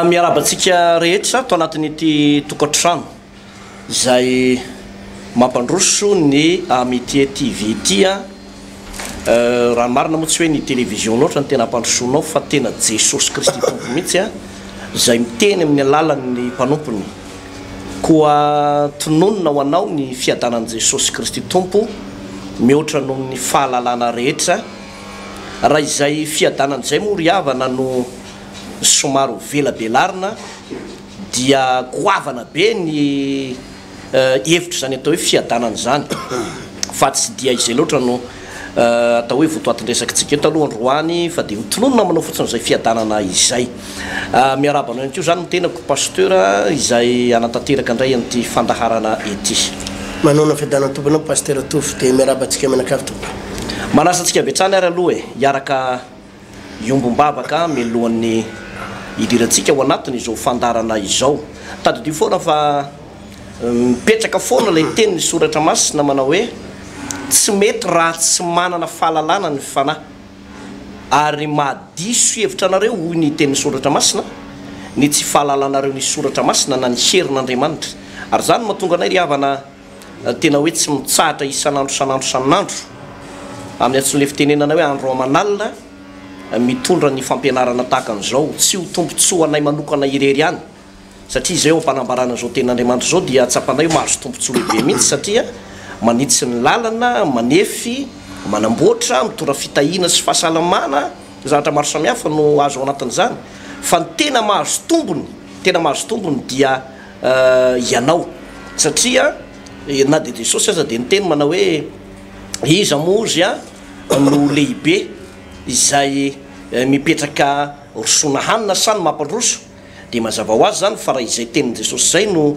Miarabantsika rehetra to anatin'ity tokantrano izay mampandroso ny Amitié TV ity raha marina moa tsy hoe ny télévision loatra ny tena ampandrosoanao fa tena Jesosy Kristy tompo mihitsy izay miteny amin'ny alalan'ny mpanompony koa tononona ho anao ny fiadanan'i Jesosy Kristy tompo mihoatra noho ny fahalalana rehetra raha izay fiadanan'izay moa ry havana no somaro velabelarina dia goavana be ny hevitra zany atao hoe fiadanana zany fa tsy dia izay loatra no atao hoe votoatindresakitsika eto aloha androany fa dia hotononona manao fotsiny izay fiadanana izay miarabana ihany koa zany no tenako pasteur izay anatanteraka indray an'ity fandaharana ety manona fiadanana tomponao pasteur Tofo dia miarabantsika menakavy tompo manasantsika betrany ary aloha hiaraka iombom-bavaka milohan'ny idirantsika ao anatin'izao fandarana izao tadidio foana fa mipetraka foana ilay tenyny soratra masina manao hoe tsy mety raha tsy manana fahalalana ny fanahy ary mahadiso hevitra anareo hoy ny tenyny soratra masina ny tsy fahalalanareo ny soratra masina na ny herin'Andriamanitra ary zany mahatonga anay ry havana tena hoe tsy mitsahatra isanandro amin'ny antsoina le fitenenana hoe andro aman'alina mitondra ny fampianarana tahaka an'izao tsy ho tompontsoa anay manokana irery ihany satria izay ao ampanambarana izao ten'Andriamanitra zao dia tsapanay mahazo tompontsoa lehibe mihitsy satria manitsy ny lalana manefy manamboatra mitondra fitahiana sy fahasalamana zavatra maro samihafa no azo ao anatin'izany fa ny tena mahazo tombony dia ianao satria na dia Jesosy aza dia nyteny manao hoe iza mozy no lehibe izay mipetraka rosona hanina sany mampandroso dia mazava ho azy zany fa raha izay tenin' Jesosy zay no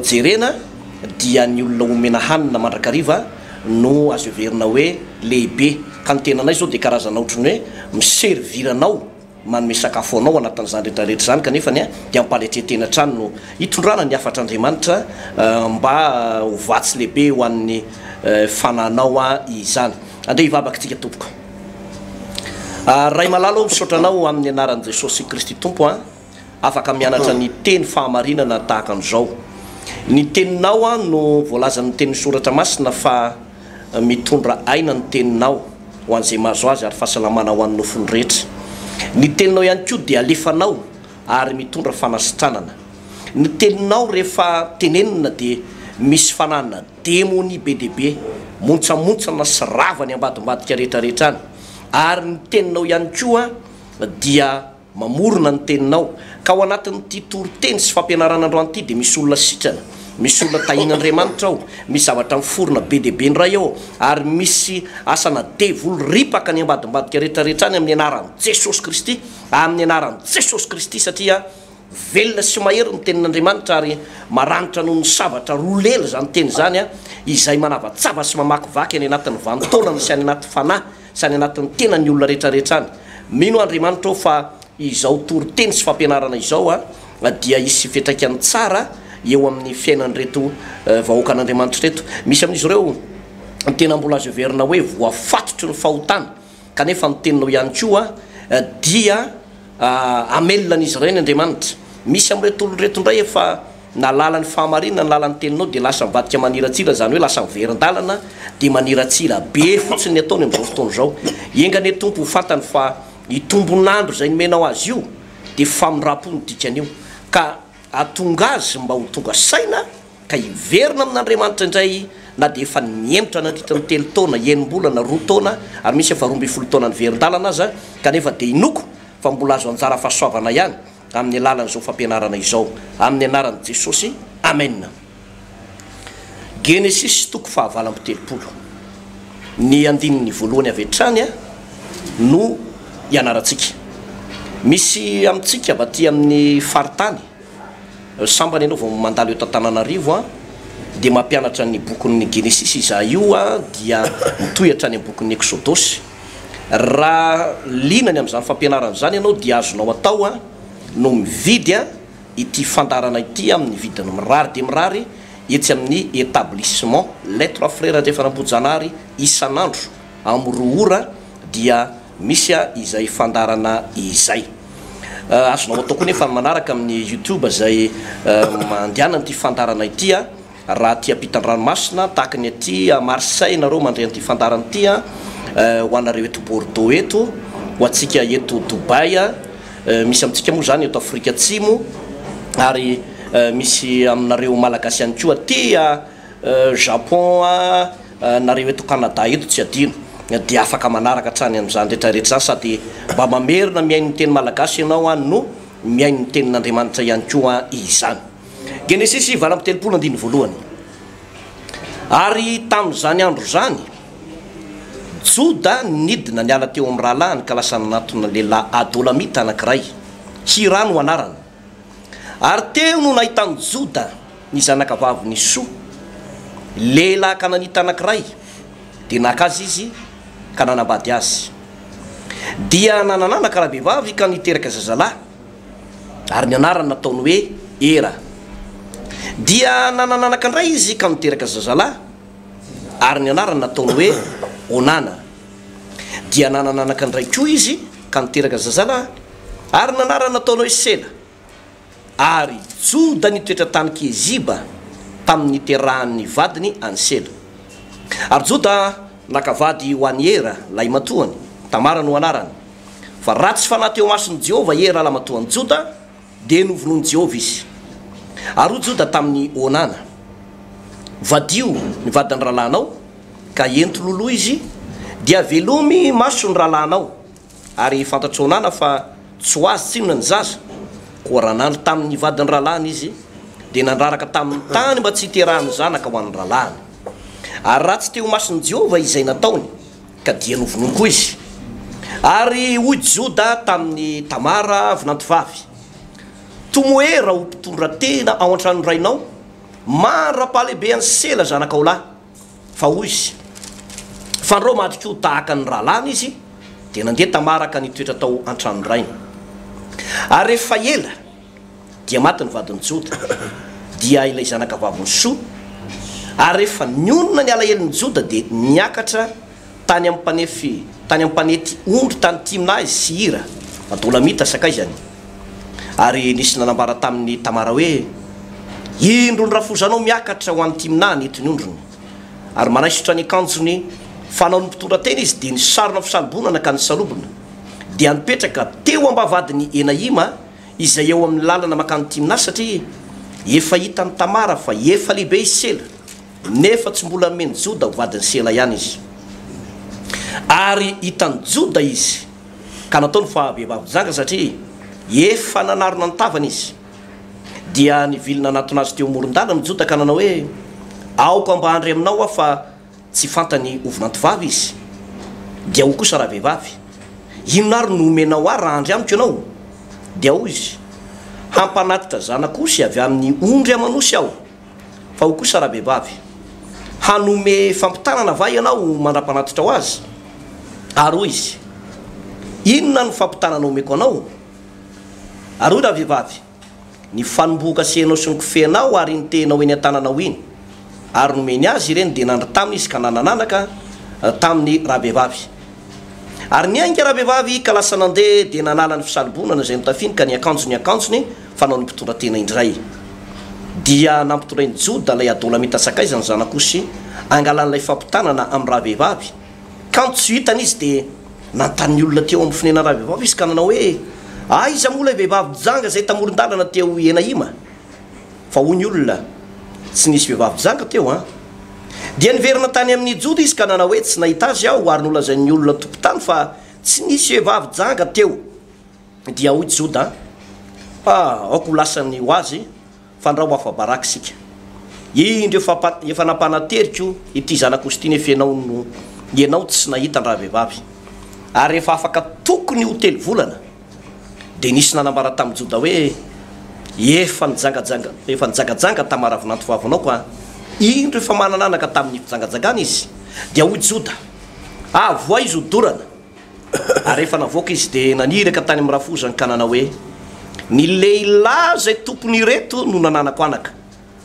jerena dia ny olona omena hanina mandrakariva no azo everina hoe lehibe ka ny tenanay zao dia karazana ohatrany hoe miserviranao manome sakafo anao anatin'izany rehetrarehetra zany kanefany dia ampaletretena trany no hitondrana ny afatr'Andriamanitra mba ho vatsy lehibe ho an'ny fananao izany andre hivavakantsika tompoko ray malalo misotranao amin'ny anaran'i Jesosy Kristy tompo afaka mianatra ny teny fahamarinana tahaka an'izao ny teninao no voalaza ny tenin'ny soratra masina fa mitondra aina ny teninao ho an'izay mahazo azy ary fahasalamana ho an'ny nofony rehetra ny teninao ihany koa dia alefanao ary mitondra fanasitranana ny teninao rehefa tenenina dia misy fananana demony be dehibe montsamontsana sy ravany ambadimbadika rehetrarehetra any ary ny teninao ihany koa dia mamorona ny teninao ka ao anatin'ity toroteny sy fampianarana androany ity dia misy olona sitrana misy olona tahin'Andriamanitra ao misy zavatra miforona be dehibe ndray ao ary misy asana devoly ripaka ny ambadimbadika rehetrarehetra any amin'ny anaran'i Jesosy Kristy amin'ny anaran'i Jesosy Kristy satria velona sy mahery ny tenin'Andriamanitra ary maranitra noho ny savatra rolela zany teny zany izay manavatsava sy mamakivaky any anatin'ny vantaolana sy any anaty fanahy sy any anatin'ny tena ny olona rehetrarehetra any mino Andriamanitra fa izao toroteny sy fampianarana izao dia isy fiantraikany tsara eo amin'ny fiainan'ireto vahoaka an'Andriamanitra reto misy amin'izy ireo ny tena mbola azo everina hoe voafatotry ny fahotana kanefa ny teninao ihany koa dia amelona an'izy ireny Andriamanitra misy amin'reto olonreto indray efa na lalan'ny fahamarinana ny lalan'ny teninao dia lasa mivadika maniratsila zany hoe lasa miverin-dalana dia maniratsila be fotsiny ataony amin'izao fotoana izao engane tompo ho fantany fa itombonandro zay nomenao azy io dia famindrapo ny dikany io ka atonga azy mba ho tonga saina ka hiverina amin'Andriamanitra indray na dia efa niemitra nandritra ny telo taona enim-bolana 2 taona ary misy efa 12 taona ny verin-dalana azy kanefa dia inoko fa mbola azo anjara fahasoavana ihany amin'ny alalan'izao fampianarana izao amin'ny anaran'i Jesosy amen. Genesisy toko 9 ny andininy voalohany avy hatrany no ianarantsika misy amintsika baty amin'ny faritany sambany ianao vao mandalo eto Antananarivo dia mampianatra ny bokin'ny Genesisy izahay io dia mitohatra ny bokin'ny Exodosy raha linany amin'izany fampianarana izany ianao dia azonao atao no mividy ity fandarana ity amin'ny vidiny mirary dia mirary etsy amin'ny établissement les 3 frères de Fanambojanary isanandro amin'ny 2 ora dia misy izay fandarana izay azonao atao koa nefa manaraka amin'ny YouTube zay mandiana ty fandarana ity raha ty ampitan-dranomasina tahaka ny aty Marseille nareo mandray an'ity fandarana ity ho anareo eto Bordeaux eto ho atsika eto Dubai misy amintsika moa zany eto Afrika Atsimo ary misy aminareo malagasy ihany koa aty Japon nareo eto Canada eto tsy adino dia afaka manaraka hatrany amin'izany rehetrarehetra sady mba mamerina miaino ny teny malagasy ianao no miaino ny tenin'Andriamanitra ihany koa izany. Genesisy 7:30 voalohany. Ary tamin'izany andro zany Joda nidina niala teo amin'ny rahalahiny ka lasa nanatona lehilahy adolamita anankiray Hira no anarany. Ary teo no nahitany Joda ny zanakavaviny Soa lehilahy kananita anankiray dia nakazy izy ka nanambady azy dia nanananaka rahavehivavy ka niteraka zazalahy ary ny anarany nataony hoe Era. Dia nanananaka indray izy ka niteraka zazalahy ary ny anarany nataony hoe Onana. Dia nanananaka indray koa izy ka niteraka zazalahy ary ny anarany nataony hoe Sela. Ary Joda nitoetra tany Keziba tamin'ny niterahan'ny vadiny any Sela. Ary Joda nakavady ho an'ny Era lay matoany Tamara no anarany fa ratsy fanahy teo mason'i Jehovah Era la matoan'i Joda dia novonoan'i Jehovah izy. Ary Joda tamin'ny Onana vadio ny vadiny rahalahinao ka ento loloha izy dia velomy maso ny rahalahinao ary fantatro Onana fa tsy ho azy tsinona ny zaza koa raha nandro tamin'ny vadiny rahalahiny izy dia nandraraka tamin'ny tany mba tsy hiterahany zanaka ho an'ny rahalahiny. Ary ratsy teo mason'i Jehovah izay nataony ka dia novonoiny koa izy. Ary hoy Joda tamin'ny Tamara vinantovavy tomoera ho mpitondra tena ao an-trano rainao mandrapahalehibe any Sela zanakao lahy fa hoy izy fa andreo matriko tahaka ny rahalahiny izy dia nandeha Tamara ka nitoetra tao an-trano rainy. Ary rehefa ela dia maty ny vadiny Joda dia ilay zanakavaviny Soa. Ary rehefa nionona ny alaheliny Joda dia niakatra tany amin'ny mpanety ondry tany Timna izy sy Hira adolamita sakay zany. Ary nisy nanambara tamin'ny Tamara hoe indro ny rafozanao miakatra ho an'ny Timna netiny ondrony. Ary manaisotra ny akanjony fanao ny mpitondra tena izy dia nisarona fisalobonana ka nisalobona dia nipetraka teo ambavadiny Enaima izay eo amin'ny lalana makany Timna satria efa hitany Tamara fa efa lehibe izy Sela nefa tsy mbola meny Joda ho vadiny Sela ihany izy. Ary hitany Joda izy ka nataony fa vehivavy zanga satria efa nanarona ny tavany izy dia nivilina anatona azy teo amoron-dalana Joda ka nanao hoe aoka mba handray aminao fa tsy fantany ovinantovavy izy. Dia ho kosa raha vehivavy inonary no omenao raha andry amiko ianao dia hoy izy hampanatitra zanakosy avy amin'ny ondry amanosy aho fa ho kosa raha vehivavy hanome fampitanana va ianao mandra-panatitra ho azy. Ary hoy izy inona ny fampitanana omeko anao. Ary hoy raha vehivavy ny fanomboka senao sy ny kofenao ary ny tenao eny an-tananao iny. Ary nomeny azy ireny dia nandry taminy izy ka nanananaka tamin'ny raha vehivavy. Ary niainga raha vehivavy ka lasa nandeha dia nanala ny fisalobonana izay notafiany ka ny akanjony fanao ny mpitondra tena indray. Dia nampitondrainy Joda lay adolamita sakay zany zanakosy angalan'ilay fampitanana amin'ny raha vehivavy. Kanto tsy hitany izy dia nantany olona teo amin'ny finena raha vehivavy izy ka nanao hoe aiza moa lay vehivavy janga izay tamoron-dalana teo Enaima. Fa hoy ny olona tsy nisy vehivavy janga teo dia niverina tany amin'ny Joda izy ka nanao hoe tsy nahita azy aho ary nolazain'ny olona tompon-tany fa tsy nisy vehivavy janga teo. Dia hoy Joda aoko lasany ho azy fa ndra ho afa-baraka sika indro efa nampanateriko ity zanakosy ity nefa ianao tsy nahita ny raha vehivavy. Ary efa afaka tokony ho telo volana dia nisy nanambara tamin'i Joda hoe efa nijangajanga Tamara vinantovavinao ka indro efa manananaka tamin'ny fijangajangana izy. Dia hoy Joda avoa izy hodorana. Ary rehefa navoaka izy dia naniraka tany amin'ny rafozany ka nanao hoe ny lehilahy zay tompony reto no nananako anaka.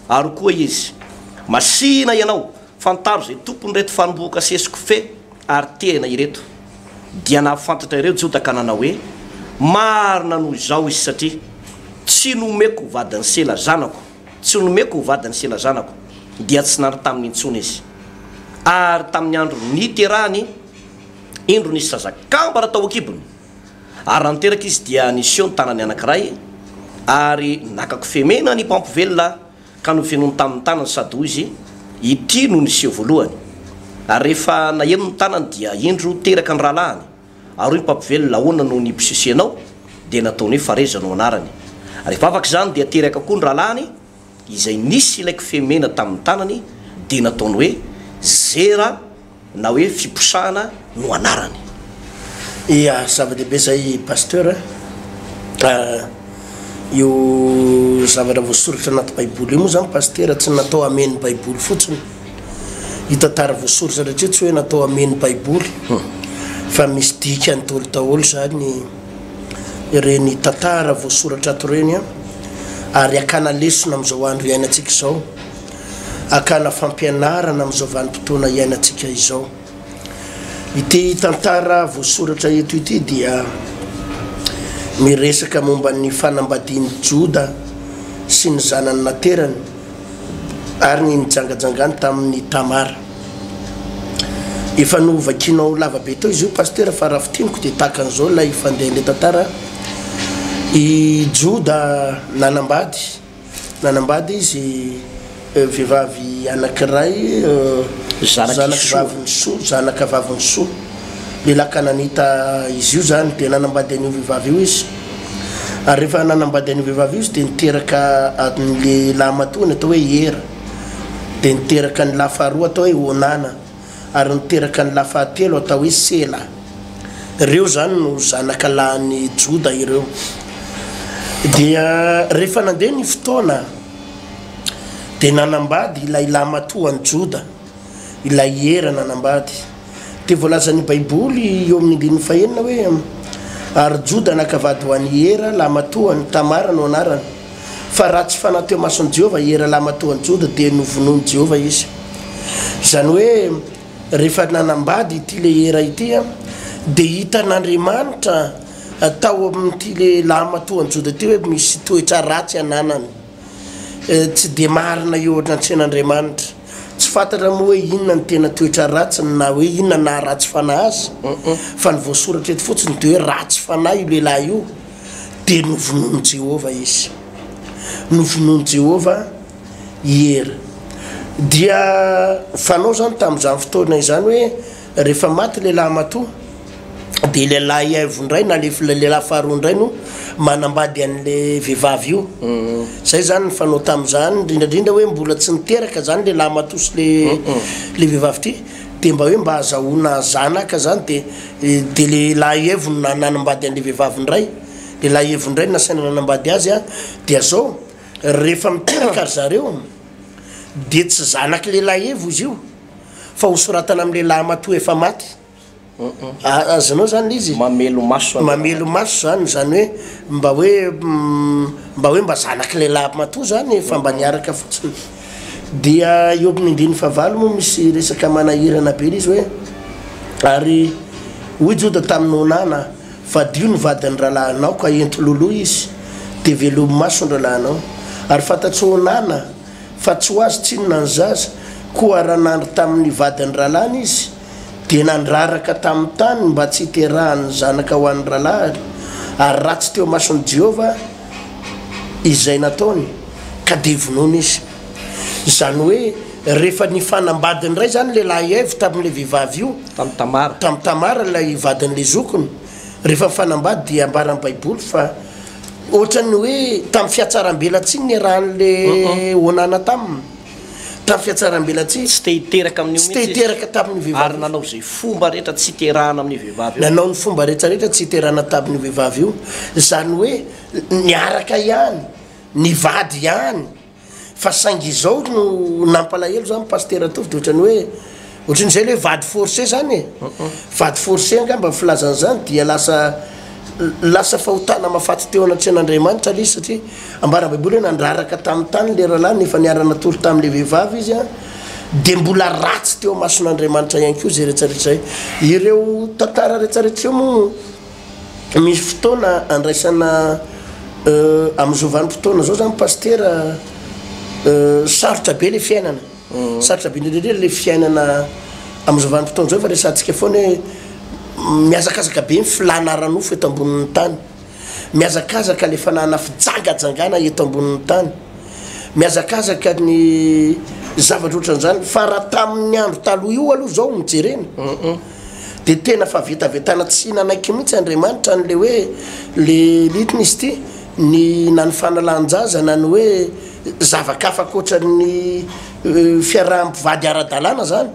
Ary koa izy masina ianao fantaro zay tompony reto fanomboka sesiko fe ary tena ireto. Dia nahafantatra ireo Joda ka nanao hoe marina noho izao izy satria tsy nomeko vadiny sela zanako tsy nomeko vadiny sela zanako dia tsy nary tamin'ny intsony izy ary tamin'ny andro niterahany indro nisy zazakambara tao akibony ary ranteraka izy dia niseo ny tanany anankiray ary nakako femena ny pampivelona ka no fenony tamin'ny tanany sady hoy izy ity no niseo voalohany ary rehefa naeno ny tanany dia indro teraka ny rahalahany ary hoy pampivelona ahoana no ny mpisisianao dia nataony hoe fareza no anarany ary rehefa afaka izany dia teraka koa ny rahalahany izay nisy ilaiko femena tamin'ny tanany dia nataony hoe zera na hoe fiposahana no anarany. Ia zava-dehibe zay pasteur io zavatra voasoratra anaty baiboly moa zany pasteur tsy natao ameny baiboly fotsiny hitantara voasoratra rehetra tsy hoe natao ameny baiboly fa misy dikany daholo daholo zany ireny tantara voasoratra ato reny ary akana lesona amin'izao andro iainantsika izao akana fampianarana amin'izao vanim-potoana iainantsika izao. Ity tantara voasoratra eto ity dia miresaka momba ny fanambadiany Joda sy ny zanany naterany ary ny nijangajangany tamin'ny Tamara. Efa novakinao lavabe tao izy io pasteur fa raha fitiniko dia tahaka an'izao ilay fandehan'ilay tantara. I Joda nanambady izy vehivavy anankiray zanakavaviny soa lehilahy kananita izy io zany dia nanambady an'io vehivavy io izy ary rehefa nanambady an'io vehivavy io izy dia niteraka an'le lahy matoany atao hoe Era dia niteraka ny lahy faharoa atao hoe Onana ary niteraka ny lahy fahatelo atao hoe Sela. Ireo zany no zanakalahin'ny Joda ireo. Dia rehefa nandeha ny fotoana dia nanambady ilay lahy matoany Joda ilay Era nanambady dia voalazan'ny baiboly eo amin'ny andininy fahenina hoe ary Joda nakavady ho an'ny Era lahy matoany Tamara no anarany fa raha tsy fanahy teo mason'i Jehova Era lahy matoany Joda dia novonoany Jehova izy. Zany hoe rehefa nanambady ity le Era ity dia hitan'Andriamanitra tao amin'ity le lahy matoany Joda ity hoe misy toetra ratsy ananany tsy dia marina eo an-tsen'Andriamanitra tsy fantatra moa hoe inona ny tena toetra ratsy na hoe inona na ratsy fanahy azy fa ny voasoratra eto fotsiny dia hoe ratsy fanahy io lehilahy io dia novonoany Jehova izy novonoany Jehova Era. Dia fanao zany tamin'izany fotoana izany hoe rehefa maty lehilahy matoa dia lehilahy evondray na lehilahy faharoa indray no manambady an'le vehivavy io. Zay zany ny fanao tamin'izany indrindrandrindra hoe mbola tsy niteraka zany lehilahy matoa sy le vehivavy ity dia mba hoe mba azahoana zanaka zany dia lehilahy evo no nanambady an'le vehivavy indray lehilahy evo indray nasaina nanambady azy dia zao rehefa miteraka ry zareo dia tsy zanaky lehilahy evo izy io fa hosoratana amin'ny lehilahy matoa efa maty. Azanao zany izy mamelo maso zany zany hoe mba zanaky lehilahy matoa zany efa mba niaraka fotsiny. Dia eo amin'ny andininy fahavalo moa misy resaka manahirana be izy hoe ary hoy Joda tamin'ny Onana fa dio ny vadiny rahalahinao ka ento loloha izy dia velomy maso ny rahalahinao ary fantatry Onana fa tsy ho azy tsinona ny zaza koa raha nandro tamin'ny vadiny rahalahiny izy dia nandraraka tamin'ny tany mba tsy hiterahany zanaka ho an'ny rahalahy ary ratsy teo mason'i Jehova izay nataony ka dia vonoany izy. Zany hoe rehefa ny fanambadiny iray zany lehilahy evo tamin'le vehivavy io tamin'ny Tamara ilay vadin'le zokony rehefa fanambady dia ambaran'ny baiboly fa ohatrany hoe tamin'ny fiatsaram-bela tsy niarahan'le Onana tamin'ny fiatsaram-bela tsy te hiteraka amin'io tsy te hiteraka tamin'ny vehivavy ary nanao zay fomba rehetra tsy hiterahana amin'ny vehivavy io nanao ny fomba rehetrarehetra tsy hiterahana tamin'ny vehivavy io. Zany hoe niaraka ihany nivady ihany fa saingy izao no nampalahelo zany pasteur atovy dia ohatrany hoe ohatran'izay le hoe vady forcé zany vady forcé angamba filazana zany dia lasa fahotana mafaty teo anatren'Andriamanitra izy satria ambarana baiboly hoe nandraraka tamin'ny tany le rahalahy nefa niara-natory tamin'le vehivavy izy dia mbola ratsy teo mason'Andriamanitra ihany koa zay rehetrarehetra zay. Ireo tantara rehetrarehetra eo moa misy fotoana andraisana am'izao vanim-potoana zao zany pastera sarotra be le fiainana sarotra be indrindrindrindra le fiainana am'izao vanim-potoana zao fa resantsika foana hoe miazakazaka be ny filana ranofo eto ambonin'ny tany miazakazaka le fanana fijangajangana eto ambonin'ny tany miazakazaka ny zavatra ohatran'izany fa raha tamin'ny andro taloha io aloha zao mijerena de tena fa vitavetana tsy nanaiky mihitsy Andriamanitra n'le hoe le litiny izy ty ny nany fanalanjaza na ny hoe zavakafaka ohatran'ny fiarahampivady ara-dalàna zany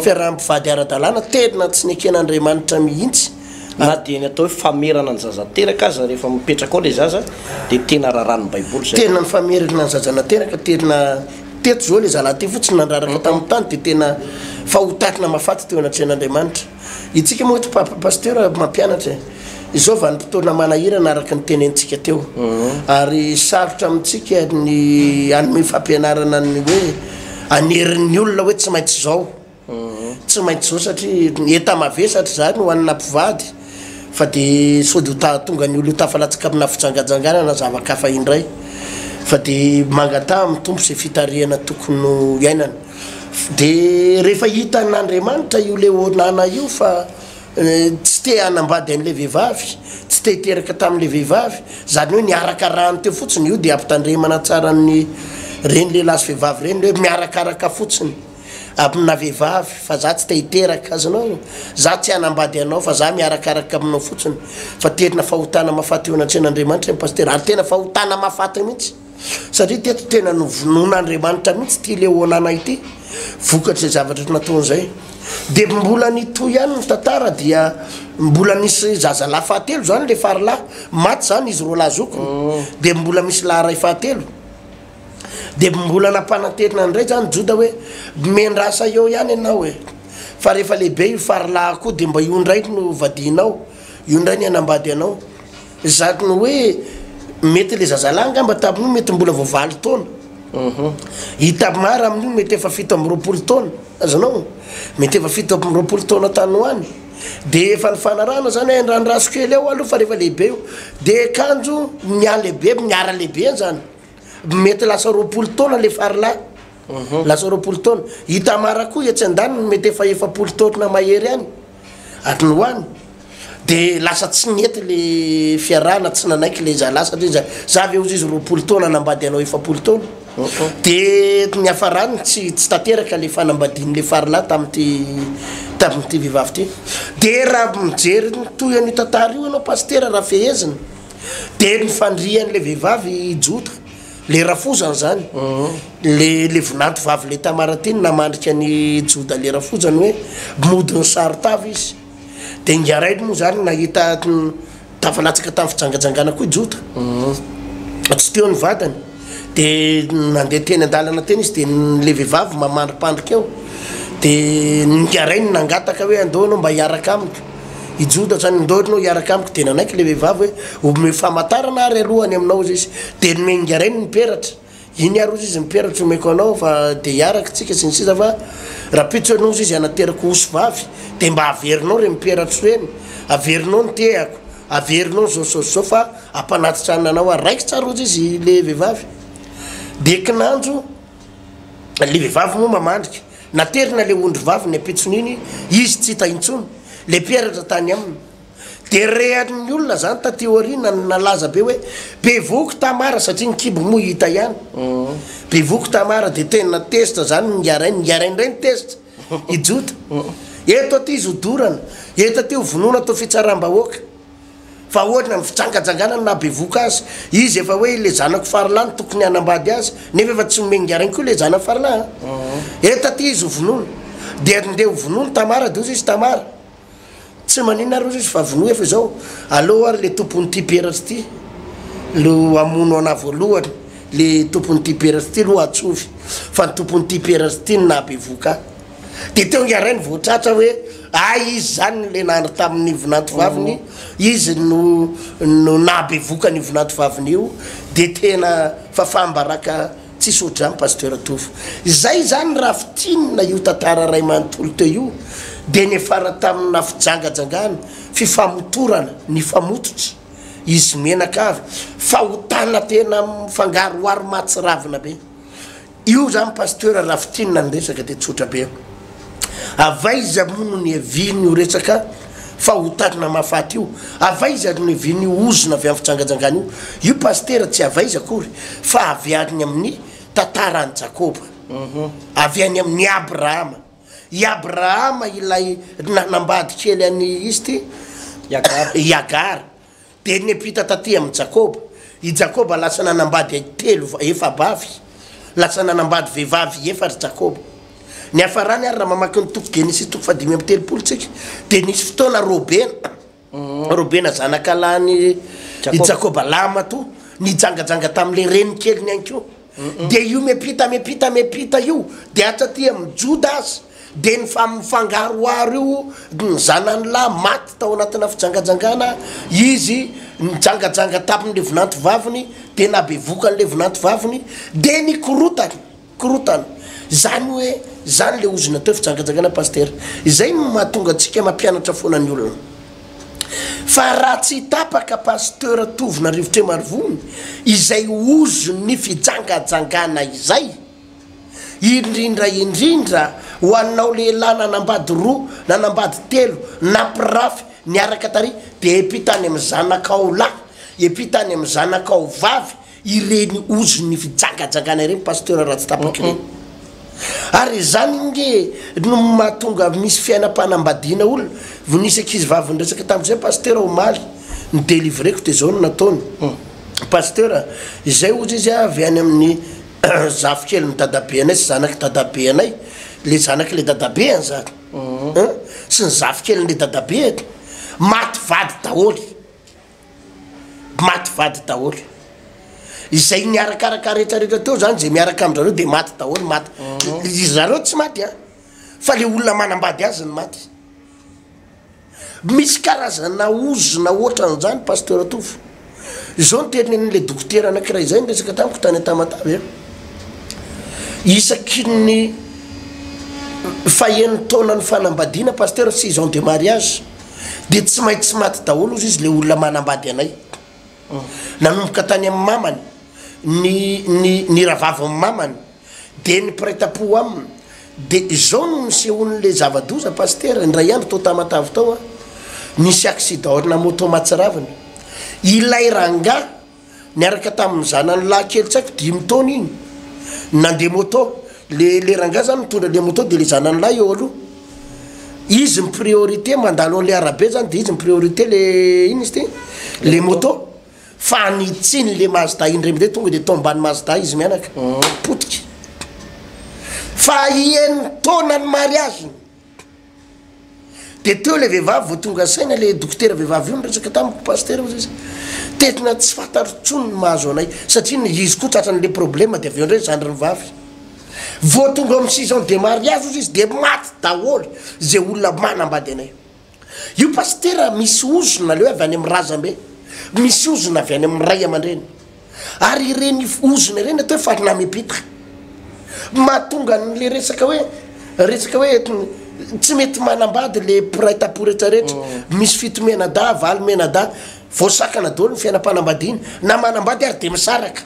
fiarahampivady ara-dalàna tena tsy neken'Andriamanitra mihitsy na dia ny atao hoe famerana ny zazateraka aza rehefa mipetraka ao le zaza dia tena raharan'ny baiboly zay tena ny famerana ny zazanateraka tena teto zao le zalahy ty fotsiny nandraraka tamin'ny tany dia tena fahotatrina mafaty teo anatrehan'Andriamanitra itsika moa ty pasteur mampianatra izao vanim-potoana manahirana araka ny tenentsika teo ary sarotra amintsika ny anome fampianarana ny hoe anerin'ny olona hoe tsy maintsy zao tsy maintsy zao satria eta mavesatra zany ho anina mpivady fa de sody tonga ny olo tafalatsika amina fijangajangana na zavakafa indray fa de mangata amin'ny tompo zay fitariana tokony iainana de rehefa hita n'Andriamanitra io le onana io fa tsy te hanambady an'le vehivavy tsy te hiteraka tamin'le vehivavy zany hoe niaraka rano teo fotsiny io de ampitandremana tsara ny reny lehilahy sy vehivavy reny hoe miarakaraka fotsiny amina vehivavy fa za tsy te hiteraka azanao za tsy hanambady anao fa za miarakaraka aminao fotsiny fa tena fahotana mafaty eo anatrehan'Andriamanitra ny pasteur ary tena fahotana mafaty mihitsy satria teto tena novonon'Andriamanitra mihitsy ty le onana ity vokatry zavatra nataon'izay de mbola nitoy ihany ny tantara dia mbola nisy zazalahy fahatelo zany le faralahy maty zany izy roa lahy zokony de mbola misy lahy ray fahatelo de mbola nampanaterina andray zany joda hoe mendrasa eo ihany ianao hoe fa rehefa lehibe io faralahy koa de mba io ndray no vadinao io ndray ny anambady anao zany hoe mety le zazalahy ngamba tamin'io mety mbola voavaly taona hita mara amin'io mety efa 7 taona azanao mety efa 7 taona tany hoany de efa ny fanarana zany hoe ndranoraso kely eo aloha fa rehefa lehibe io de kanjo miala lehibe miara lehibe zany mety lasa 20 taona le faralahy lasa 20 taona hita mara koa etsy andaniny mety efa 70 taona mahery any atiny hoany de lasa tsy nety le fiarahana tsy nanaiky le zalahy satria zavy eo izy 20 taona nambady anao 70 taona de ny hafarany tsy tanteraka le fanambadin'le faralahy tamin'ity vehivavy ty de raha mijery toy an'io tantara io anao pasteur raha fehezina de ny fandrian'le vehivavy jota le rafozany zany le vonanto vavy le tamaratiny namandrika ny joda le rafozany hoe modiny sarotavy izy de ngiarainy moa zany nahita tafalatsaka tamin'ny fijangajangana koa jota tsy teo ny vadany de nandeha teny andalana teny izy de le vehivavy mamandripandrika eo de ngiarainy nangataka hoe andao anao mba hiaraka amiko ijoda zany ndao anao hiaraka amiko de nanaiky le vehivavy hoe ome famantarana ary alohany aminao izy de ningarainy niperatra iny ary izy miperatra omeko anao fa de hiaraka tsika sy ny sisa fa raha pitso anao izy anateraka osy vavy de mba averinao re miperatra reny averinao ny teako averinao zao fa ampanatitra ananao ary raiky tsara izy le vehivavy de kinanjo le vehivavy moa mamandrika naterina le ondry vavy ny apitson'iny izy tsy hita intsony le mperatra tany aminy de rehan'ny olona zany taty orina nalaza be hoe be voky tamara satria ny kibo moa hita ihany be voky tamara de tena testa zany ngarainy ray ny testa ijota eto aty izy hodorana eto aty ho vonona atao fitsaram-bahoaka fa ohatra ny fijangajangana na be voka azy izy efa hoe le zanako faralahy tokony hanambady azy nefa efa tsy omeny ngarainy koa le zanako faralahy eto aty izy ho vonona de ndeha ho vonona tamara de ozy izy tamara tsy manina ary izy fa vono efa zao aloha ary le tompony ty peratsy ty lo amono ana voalohany le tompony ty peratsy ty lo atsovy fa ny tompony ty peratsy ty nabe voka de teo ngarainy voatratra hoe izy zany le nandry tamin'ny vonanto vaviny izy no nabe voka ny vonanto vaviny io de tena fa fambaraka tsisy ohatrany pasteur tofo zay zany raha fitinina io tantara ray manontolo teo io dia nefara tamina fijangajangana fifamotorana ny famototra izy menaka avy fahotana tena mifangaroaro matsiravina be io zany pasteur rafitinina ny resaka dia tsotra be avaiza mono ny aviny io resaka fahotanana mafaty io avaiza ny aviny io ozona avy amin'ny fijangajangana io pasteur tsy avaiza akory fa avy any amin'ny tantarany Jakoba avy any amin'ny Abrahama i Abrahama ilay nanambady kely any izy ty Iagara dia nepita taty amin'ny Jakoba i Jakoba lasa nanambady efa bavy lasa nanambady vehivavy efatra Jakoba ny afarany ary raha mamaky ny toko Genesisy toko 5:30 tsika dia nisy fotoana Robena zanakalany i Jakoba lama to nijangajanga tam'le reny kely ny anko dia io mepita io dia atraty amin'ny Judas dia ny mifangaroaro io ny zanany lahy maty tao anatina fijangajangana izy nijangajanga tamin'le vinanto vaviny dia nabevoka an'le vinanto vaviny dia ny korotana zany hoe zany le ozona teo fijangajangana pasteur izay mahatonga antsika mampianatra foana ny olona fa raha tsy tapaka pasteur tovina rivotra marivony izay ozony fijangajangana izay indrindra ho anao lehilahy nanambady 2 nanambady 3 nampirafy niaraka tary dia epitany amin'ny zanakao lahy epitany amin'ny zanakao vavy ireny ozony fijangajangana ireny pasteur raha tsy tapaka ireny ary zany nge no mahatonga misy fiainam-panambadiana olona vonisy ankizy vavy nresaka tamin'izay pasteur omaly ny délivreko dia zao no nataony pasteur izay ozy izy avy any amin'ny zafikely ny dadabe anay sy zanaky dadabe anay le zanaky le dadabe any zany sy ny zafikely ny le dadabe maty vady daholy izay niarakaraka rehetrarehetra teo zany zay miaraka amin'zareo dia maty daholy maty zareo tsy maty fa le olona manambady azy ny maty misy karazana ozona ohatran'izany pasteur atofo izao ny tenin'le dokotera anankiray izay ny resaka tamiko tany Tamatavy isaky ny fahen'ny taona ny fanambadiana pasteur 6 ans de mariage dia tsy maintsy maty daholo izy le olona manambady anay nanomboka tany amin'ny mamany ny ravavy amin'ny mamany dia ny prêt-à-pot aminy dia izao no nisehon'le zava-doza pasteur ndray andro tao Tamatavy tao nisy accident na moto matsiraviny ilay ranga niaraka tamin'ny zanany lahy kely tsy haiko 5 taona iny nandeha moto le ranga zany mitondra le moto dia le zanany lahy eo aloha izy ny priorité mandalo an'le arabe zany dia izy ny priorité le iny izy ty le moto fa nitsiny le Mazda iny remde tonga dia tombany Mazda izy mianaka potika fa ien'ny taona ny mariage dia teo le vehivavy vo tonga saina le dokotera vehivavy io nyresaka tamiko pasteur izy tetina tsy fantarotsony ny mahazo anay satria izy koa tratran'le problème dia avy eo ndray zandry ny vavy vo tonga amin'ny 6 ans de mariage izy dia maty daholy zay olona manambady anay io pasteur misy ozona leo avy any amin'ny razambe misy ozona avy any amin'ny ray aman-dreny ary ireny ozona ireny atao fa namepitra mahatonga n'le resaka hoe tsy mety manambady le prêt-à-pot rehetrarehetra misy fito menada valo menada voasakana daholo ny fiainam-panambadiana na manambady ary dia misaraka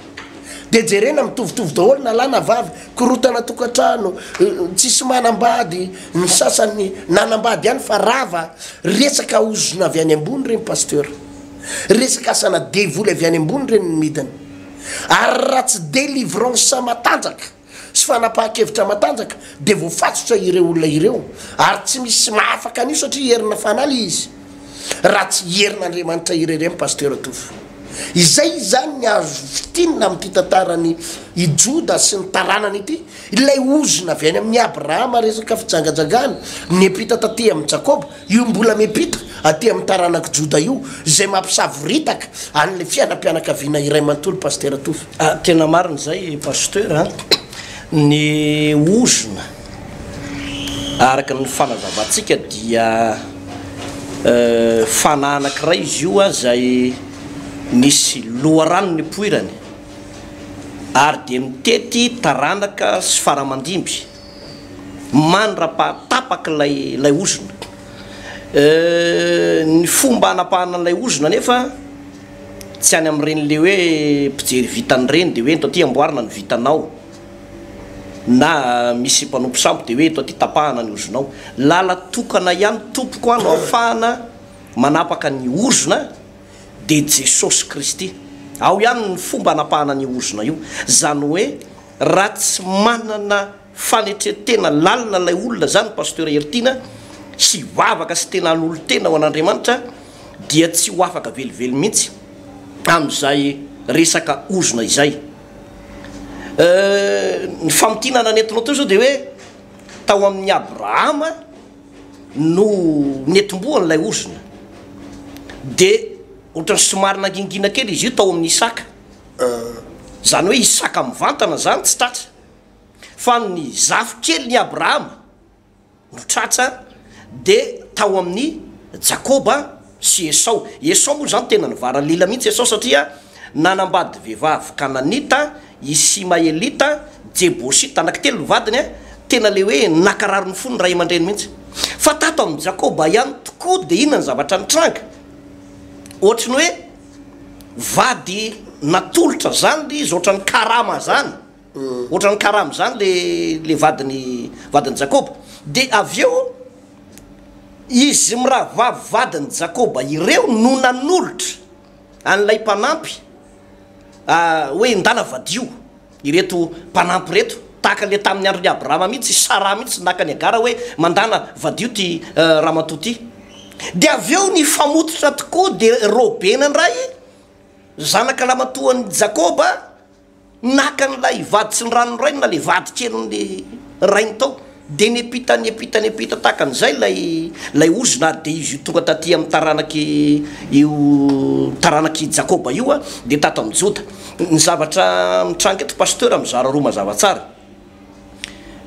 dia jerena mitovitovy daholo na lahy na vavy korotana tokantrano tsisy manambady ny sasany nanambady ihany fa rava resaka ozona avy any ambony reny pasteur resaka asana devoly avy any ambony reny ny midiny ary raha tsy délivrance matanjaka sy fanapaha-kevitra matanjaka dia voafatsotra ireo olona ireo ary tsy misy mahafaka an'io satria herina fanaly izy raha tsy herin'Andriamanitra irereny pasteur atofo izay zany ny azo fitinina amin'ity tantarany i Joda sy ny taranany ity ilay ozona avy any amin'ny Abrahama resaka fijangajangana niepita taty amin'ny Jakoba io mbola miepita aty amin'ny taranako Joda io zay mampisavoritaka an'le fianam-pianakaviana iray manontolo pasteur atofo tena marina zay pasteur ny ozona araka ny fanazavantsika dia fanahy anankiray izy io zay nisy loharano ny poirany ary dia mitety taranaka sy faramandimby mandrapahatapaky lay ozona ny fomba anapahana lay ozona nefa tsy any am'ireny le hoe mpijery vitan'ireny de hoe to ty amboarina ny vitanao na misy mpanompo sampo de hoe to ty tapahana ny ozonao lala tokana ihany tompoko ano ahafahana manapaka ny ozona de Jesosy Kristy ao ihany ny fomba anapahana ny ozona io zany hoe raha tsy manana fanetretena lalina lay olona zany pasteur Ertina sy vavaka sy tena n'olo tena ho an'Andriamanitra dia tsy ho afaka velively mihitsy am'izay resaka ozona izay ny famotinana nentinao teo zao de hoe tao amin'ny Abrahama no netombohany lay ozona de ohatrany somary nangingina kely izy io tao amin'ny Isaka zany hoe Isaka mivantana zany tsy tratra fa ny zafy kely ny Abrahama no tratra de tao amin'ny Jakoba sy Esau moa zany tena nivara lila mihitsy Esau satria nanambady vehivavy Kananita Ismaelita Jebosita anankitelo ny vadiny tena le hoe nakarary ny fony ray aman-dreny mihitsy fa tato amin'ny Jakoba ihany tokoa de inona ny zavatra nitranga ohatrany hoe vady natolotra zany izy ohatrany karama zany ohatrany karama zany le vadiny Jakoba de avyeo izy miraha vadiny Jakoba ireo no nanolotra an'ilay mpanampy hoe ndala vadio ireto mpanampy reto tahaka le tamin'ny andron'ny Abrahama mihitsy Sara mihitsy nakany agara hoe mandana vadio ty ramatoa ty de avyeo ny famototra tokoa de Robena ndray zanaka ramatoan'ny Jakoba naka n'lay vady sy ny ranoray na le vady kely rainy tao de nepita tahaka an'izay lay ozona de izy io tonga taty amin'ny taranaky Jakoba io de tato amin'ny Joda ny zavatra mitranga eto pasteur mizara roa mazava tsara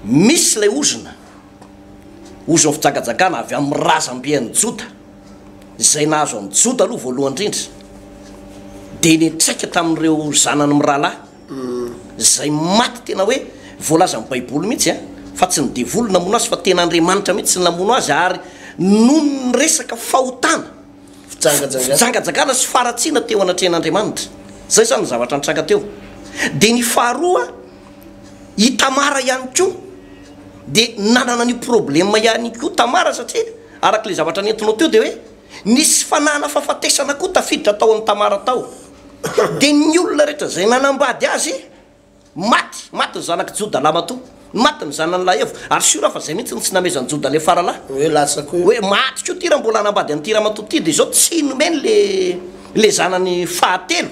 misy lay ozona fijagajagana avy amin'ny razambean'ny Joda zay nahazo amin'ny Joda aloha voalohany indrindra de netraika tamin'ireo zanany mirahalahy zay maty tena hoe voalaza amin'ny Baiboly mihitsy fa tsy ny devolo namono azy fa tena Andriamanitra mihitsy ny namono azy ary noho ny resaka fahotana fijagajagana sy faratsiana teo anatrehan'Andriamanitra zay zany ny zavatra nitranga teo de ny faharoa i Tamara ihany koa de nanana ny problema ihany koa Tamara satria arak'le zavatra nentinao teo de hoe nisy fanahana fahafatesana koa tafiditra tao amin'ny Tamara tao de ny olona rehetra zay nanambady azy maty ny zanaky Joda lamato maty ny zanany lahy evo ary sura fa zay mihitsy tsy namezany Joda le faralahy hoe maty koa ty raha mbola anambady an'ty ramatoa ty de zao tsy nomeny le zanany fahatelo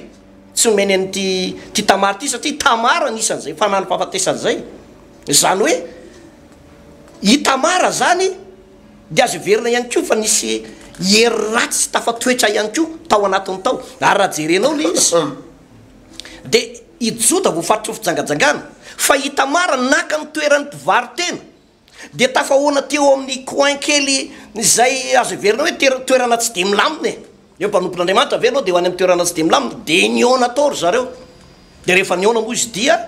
tsy nomeny an'ty Tamara ty satria Tamara nisan'izay fanahany fahafatesany zay zany hoe i Tamara zany de azo verina ihany koa fa nisy hery ratsy tafatoetra ihany koa tao anatiny tao ary raha jerenao le izy de i Joda voafaritry fijangajangana fa i Tamara naka ny toerany mpivaritena de tafahoana teo amin'ny coin kely zay azo verina hoe toerana tsy de milamina eo mpanompon'Andriamanitra verina de ho any amin'ny toerana tsy de milamina de niona tao ry zareo de rehefa niona moa izy dia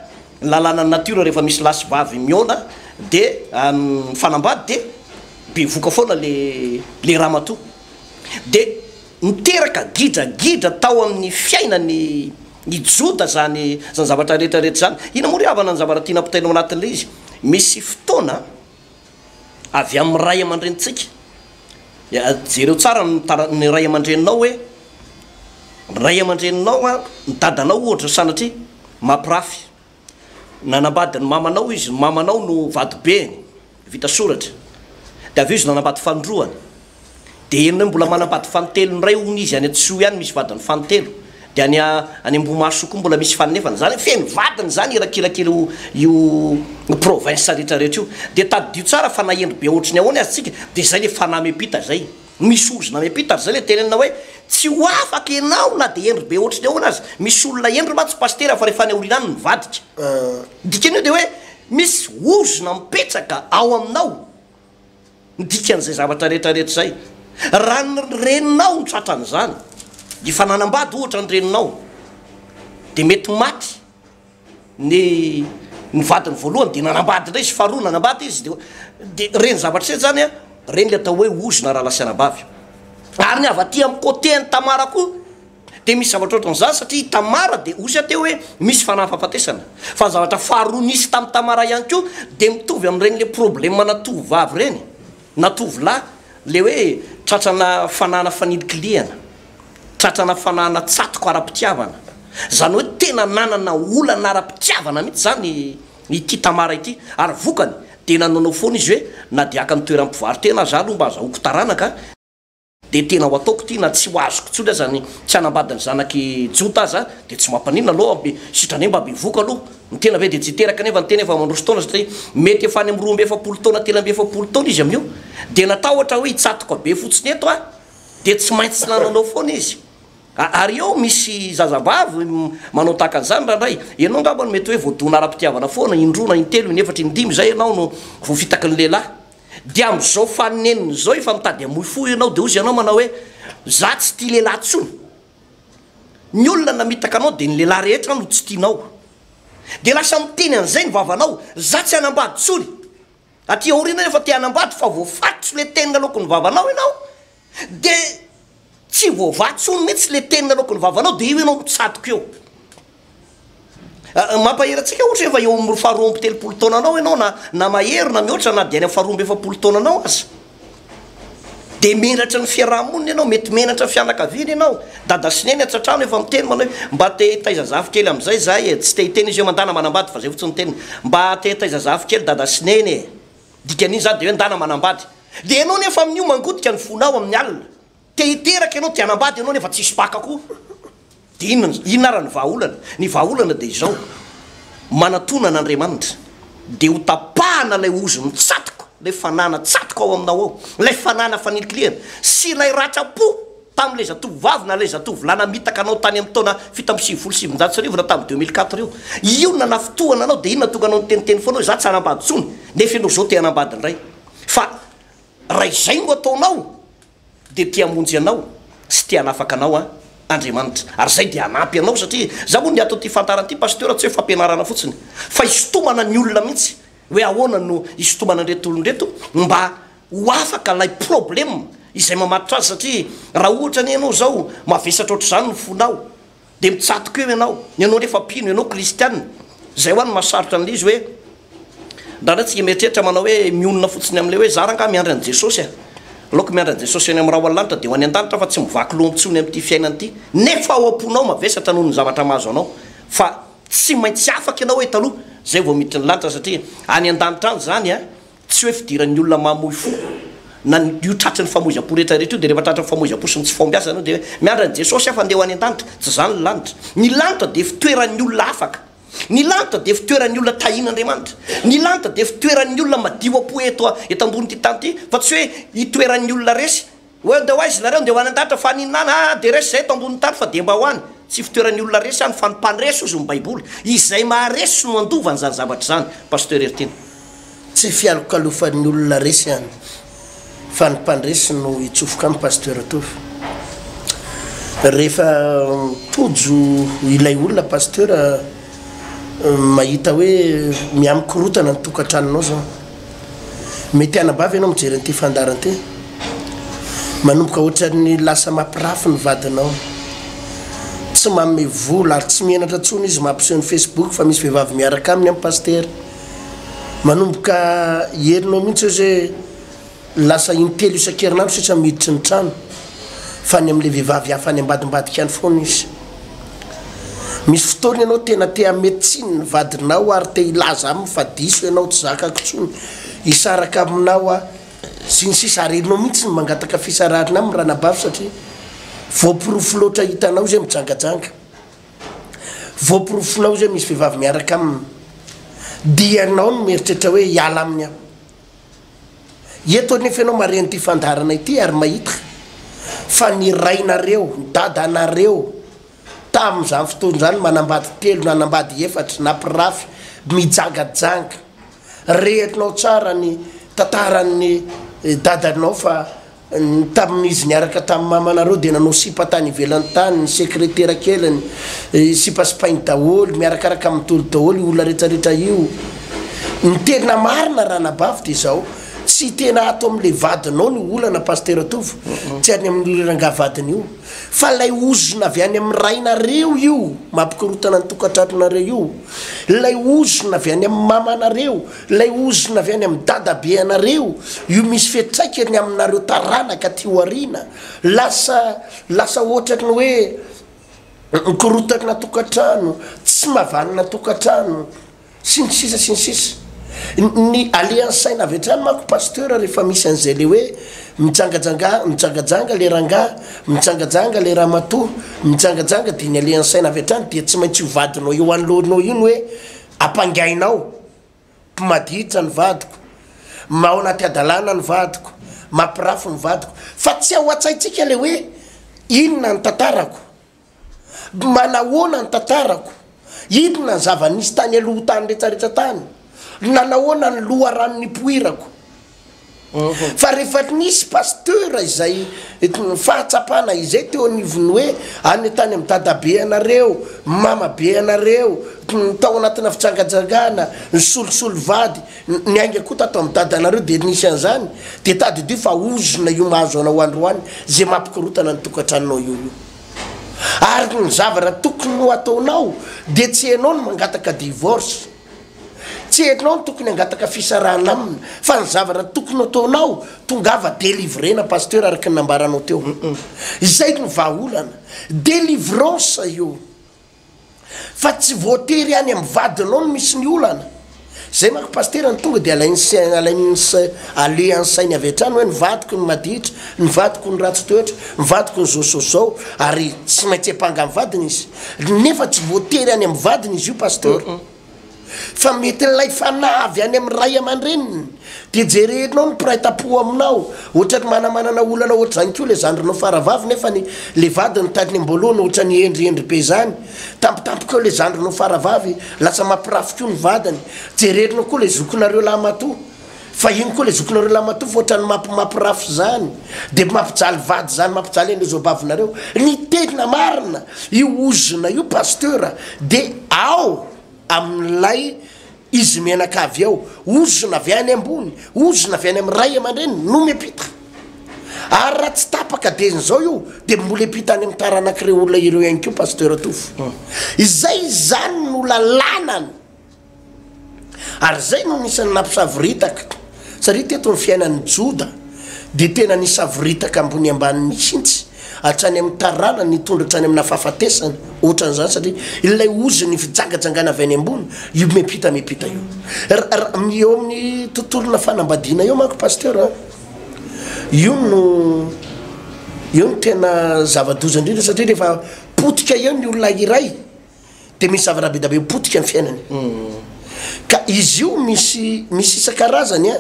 lalàna ny natiora rehefa misy lasy vavy miona de fanambady de be voka foana le ramatoa de miteraka gidragidra tao amin'ny fiainany Joda zany zavatra rehetrarehetra zany ina moa ry havana ny zavatra tiana ampitainao anatin'le izy misy fotoana avy amin'ny ray aman-drenitsika jereo tsara ny ray aman-dreninao hoe ray aman-dreninao ny dadanao ohatra sanatria mampirafy nanambady ny mamanao izy ny mamanao no vadibeny vita soratra de avy izy nanambady fanondroany de enina hoe mbola manambady fanotelo ny ray hony izy any Antsoa ihany misy vadiny fanotelo de any Ambomaso koa mbola misy fanonefana zany feno vadiny zany irakilakely io province rehetrarehetra io de tadidio tsara fa nahendro be ohatriny ahoany azy tsika de zay le fanahy mepita zay misy ozona mepita zay le tenenina hoe tsy ho afaka ianao na de endro be ohatriny ahoany azy misy olona endro matsy pastera fa rehefa any aoriana any mivadika dikany io de hoe misy ozona mipetraka ao aminao dikan'izay zavatra rehetrarehetra zay raha ny reninao ny tratran'izany ny fananambady ohatra ny reninao de mety maty ny ny vadiny voalohany de nanambady ndray izy faharoa nanambady izy de reny zavatra zany a reny le atao hoe ozona raha lasianabavy ary ny avy aty amin'ny côté ny Tamara koa de misy zavatra ohatran'izany satria Tamara de ozy ateo hoe misy fanafahafatesana fa zavatra faharoa nisy tamin'ny Tamara ihany koa de mitovy amin'ireny le problème natovavy reny natovolahy le hoe tratrana fanana fanidikiliana tratrana fanana tsatoka ara-pitiavana zany hoe tena nanana olana ara-pitiavana mihitsy zany ity Tamara ity ary vokany de nananao foana izy hoe na de aka ny toeram-pivarotena za aloha mba azahoako taranaka de tena ho ataoko ty na tsy ho azoko tsony zany tsy anambadiny zanaky jota aza de tsy mampanina aloha sitrany mba bevoka aloha ny tena hoe de tsy teraka nefa ny tena efa mandroso taona satria mety efa any amin'ny 12 taona tena 12 taona izy amin'io de natao ohatra hoe hitsatoka be fotsiny eto a de tsy maintsy nananao foana izy ary eo misy zazavavy manao tahaka an'izany rahandray ianao ngambany mety hoe voadona ara-pitiavana foana indrona intelo inefatra indimy zay ianao no voafitaky ny lehilahy de am'izao faneniny zao efa mitady amoy fo ianao de ozy ianao manao hoe za tsy tia lehilahy tsony ny olona namitaka anao de ny lehilahy rehetra no tsy tianao de lasa miteny an'izay ny vavanao za tsy anambady tsony aty aoriana efa tia anambady fa voafatotsy le tenina loko ny vavanao ianao de tsy voavatsony mihitsy le tenina loko ny vavanao de io ianao mitsadoko eo mampaherantsika ohatra efa eo amin'ny faharoa telopolo taona anao ianao na mahery na mihoatra na de any faharoa efapolo taona anao aza de menatra ny fiarahamonina ianao mety menatra fianakaviana ianao dada sineny atsatrano efa miteny manao hoe mba te taizazafy kely am'izay zay tsy te hiteny izy eo mandana manambady fa zay fotsiny teny mba te taizazafy kely dada sineny dikan'iny zany de hoe ndana manambady de ianao nefa amin'io mangodika ny fonao amin'ny alina te hiteraka ianao te anambady ianao nefa tsisy baka koa de inona ara ny vahaolana de izao manatona n'Andriamanitra de ho tapahana lay ozy mitsatoka le fanana tsatoka ao aminao ao lay fanana fanidikiliana sy lay ratrapo tam'le zatovavy na le zatovolahy namitaka anao tany amin'ny taona fito amby 7 na tamin'ny 2004 io io nanafotoana anao de inona tonga anao niteniteny foana hoe za tsy anambady tsony nefa ianao zao te anambady ndray fa raha izay no ataonao de tia amonjy anao sy tia anafaka anao a Andriamanitra ary zay de anampy anao satria za moa ny ato ty fantaranty pasteur tsy hoe fampianarana fotsiny fa isotomana ny olona mihitsy hoe ahoana no isotomana andreto olondreto mba ho afaka lay problème izay mamatotra azy satria raha ohatra ny ianao zao mavesatra ohatr' zany ny fonao de mitsatoka eo ianao ianao nefa pino ianao kristianina zay hoany mahasarotra an'le izy hoe ndrandray tsika mieritreritra manao hoe mionona fotsiny am'le hoe za ranga miandra an' Jesosy a aloko miandra an' Jesosy any amin'ny raha oalanitra de ho any an-danitra fa tsy mivaky loha mitsony amin'ity fiainana ity nefa ao am-ponao mavesatra noho ny zavatra mahazo anao fa tsy maintsy afaka ianao hoe taloha zay vao miditra ny lanitra satria any an-danitra any zany a tsy hoe fidiran'ny olona mamoy fo na io tratry ny famoiza-po rehetrarehetra io de rehefa tratra ny famoiza-po sy ny tsy fombiasa anao de miandra an' Jesosy afa andeha ho any an-danitra tsy zany ny lanitra de fitoeran'ny olona afaka ny lanitra de fitoeran'ny olona tahin'Andriamanitra ny lanitra de fitoeran'ny olona madio apo eto ambony ty tany ty fa tsy hoe hitoeran'ny olona resy hoe de hoaizy nareo de ho any an-danitra fa ninana de resy zay eto ambony tany fa de mba hoany tsy fitoeran'ny olona resy any fa ny mpandresy ozy ny baiboly izay maharesy no andovany zany zavatra zany pasteur Ertiny tsy fialokalofan'ny olona resy any fa ny mpandresy no hitsofoka amin'ny pasteur atofy rehefa tojo ilay olona pasteur mahita hoe miamikorotana ny tokantranonao zao mety anabavy ianao mijery an'ity fandaranty manomboka ohatran'ny lasa mampirafy ny vadinao tsy manome vola ary tsy mienatra tsony izy mampiseho ny Facebook fa misy vehivavy miaraka aminy amin'ny pasteur manomboka herinao mihitsy hoe lasa intelo isan-kerinandro sisa miditry ny trano fa ny amin'le vehivavy hafa any ambadimbadika any foana izy misy fotoana ianao tena te ametsiny ny vadinao ary te ilaza amin'ny fadiso ianao tsy zakako tsony isaraka aminao a sy ny sisa arenao mihitsy ny mangataka fisararina amin'ny ranabavy satria voapirofo loatra hitanao zay mijangajanga voapirofonao zay misy vehivavy miaraka aminy dianao no mieritreritra hoe hiala aminy aho eto nefa ianao mareny ty fandarana ity ary mahita fa ny rainareo ny dadanareo tamin'izany fotoana zany manambady telo nanambady efatra nampirafy mijangajanga rehetinao tsara ny tantaran'ny dadanao fa tamin'izy niaraka tamin'ny mamanareo dia nanao sipa tany ivelany tany ny sekretera kelany sipasipainy daholo miarakaraka amin'ny tolo daholo olona rehetrarehetra io ny tena marina raha nabavy dia zao tsy tena ato amin'le vadinao ny olana pastera tovo tsy any amin'ny rangavadiny io fa lay ozona avy any amin'ny rainareo io mampikorotana ny tokatratronareo io lay ozona avy any amin'ny mamanareo lay ozona avy any amin'ny dadabe anareo io misy fetraikany aminareo taranaka tio arina lasa ohatrany hoe mikorotakana tokatrano tsy mahavanina tokatrano sy ny sisa ny aliansaina avy hatrany manko pasteur rehefa misy an'izay le hoe mijangajanga le rangah mijangajanga le ramatoa mijangajanga dia ny aliansaina avy hatrany dia tsy maintsy hovadinao eo anoloanao iny hoe ampangainao mpimaditra ny vadiko mao anaty adalàna ny vadiko mampirafo ny vadiko fa tsy ao atsaitsika le hoe inona ny tantarako manahoana ny tantarako inona ny zava-nisy tany aloha tany rehetrarehetra tany nanahoana ny loha ranony poirako fa rehefa nisy pasteur izay fahatsapana izay teo anivony hoe any tany amin'ny dadabe anareo mamabe anareo tao anatina fitsangajangana ny solosolo vady ny ainga koa tato amin'ny dadanareo dia nisy an'izany dia tadidio fa ozona io mahazo anao androany zay mampikorotana ny tokantranonao io ary ny zavatra tokony no ataonao dia tsy hainao no mangataka divorce tsy hainao no tokony angataka fisarahana amina fa ny zavatra tokony ataonao tongava délivrena pasteur araka ny nambaranao teo izay ny vahaolana délivrance io fa tsy voatery any amin'ny vadinao no misy ny olana zay manko pasteur ny tonga dia alainy aliansainy avy hatrany hoe ny vadiko ny maditra ny vadiko ny ratsy toetra ny vadiko ny zaosozao ary tsy maintsy ampanga amin'ny vadiny izy nefa tsy voatery any amin'ny vadiny izy io pasteur fa mety lay fanavy any amin'ny ray aman-dreniny dia jererinao ny piraitam-po aminao ohatrany manamanana olana ohatra zany koa le zandrinao faravavy nefa le vadiny tadiny ambolohany ohatra ny endriendry be zany tampotampokeo le zandrinao faravavy lasa mampirafo koa ny vadiny jererinao koa le zokonareo lamatoa fa iny koa le zokonareo lamatoa fa ohatrany mampirafo zany dia mampijaly vady zany mampijaly eny le zobavinareo ny tena marina io ozona io pasteur dia ao amin'ilay izy menakavy ao ozona avy any ambony ozona avy any amin'ny ray aman-dreny no miapita ary raha tsy tapaka deny zao io dia mbola epita any amin'ny taranak'ireo olona ireo ihany keo pasteur tofo izay zany no lalanany ary zay no nisany nampisaviritaka satria teto ny fiainan'ny joda dia tena nisaviritaka ambony ambany misintsy hatrany amin'ny tarana nitondra hatrany amina fahafatesana ohatran'izany satria ilay ozony fijangajangana avy any ambony io miapita io eo amin'ny tontolona fanambadiana eo manko pasteur io no tena zava-doza indrindra satria rehefa potika eo ny olona iray dia misy zavatra be da be potika amin'ny fiainany ka izy io misy isan-karazany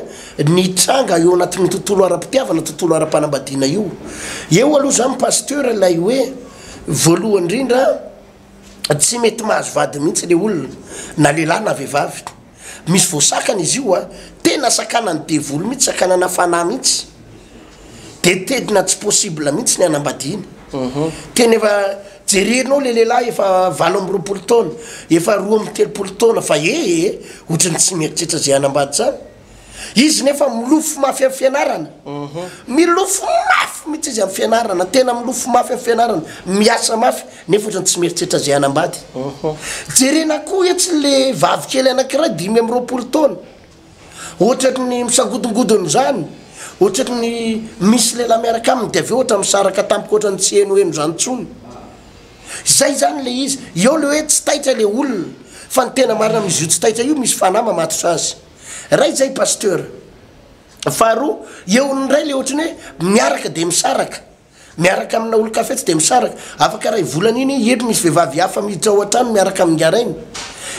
ny tranga eo anatin'ny tontolo ara-pitiavana tontolo ara-panambadiana io eo aloha zany pasteur lay hoe voalohany indrindra tsy mety mahazo vady mihitsy le olona na lehilahy na vehivavy misy voasakana izy io tena sakana ny devolo mihitsy sakana na fanahy mihitsy dia tedina tsy possible mihitsy ny anambadiana tena efa jererinao le lehilahy efa 20 taona efa 13 taona fa ohatrany tsy mieritreritra zay anambady zany izy nefa milofo mafy amin'ny fianarana milofo mafy mihitsy izy amin'ny fianarana tena milofo mafy amin'ny fianarana miasa mafy nefa ohatrany tsy mieritreritra zay anambady jerena koa etsy le vavikely anakiray 5 taona ohatrany misangodongodony zany ohatrany misy lehilahy miaraka aminy dia aveo ohatra misaraka tampoko ohatrany tsy heno eno zany tsony zay zany le izy eo le hoe tsy taitra le olona fa ny tena marina mizy io tsy taitra io misy fanahy mamatotra azy ray zay pasteur faharoa eo nyray le ohatrany hoe miaraka dia misaraka miaraka amina olo-kafetsy dia misaraka afaka raha volana iny eto misy vehivavy hafa miditra ao an-trano miaraka amin'ny garainy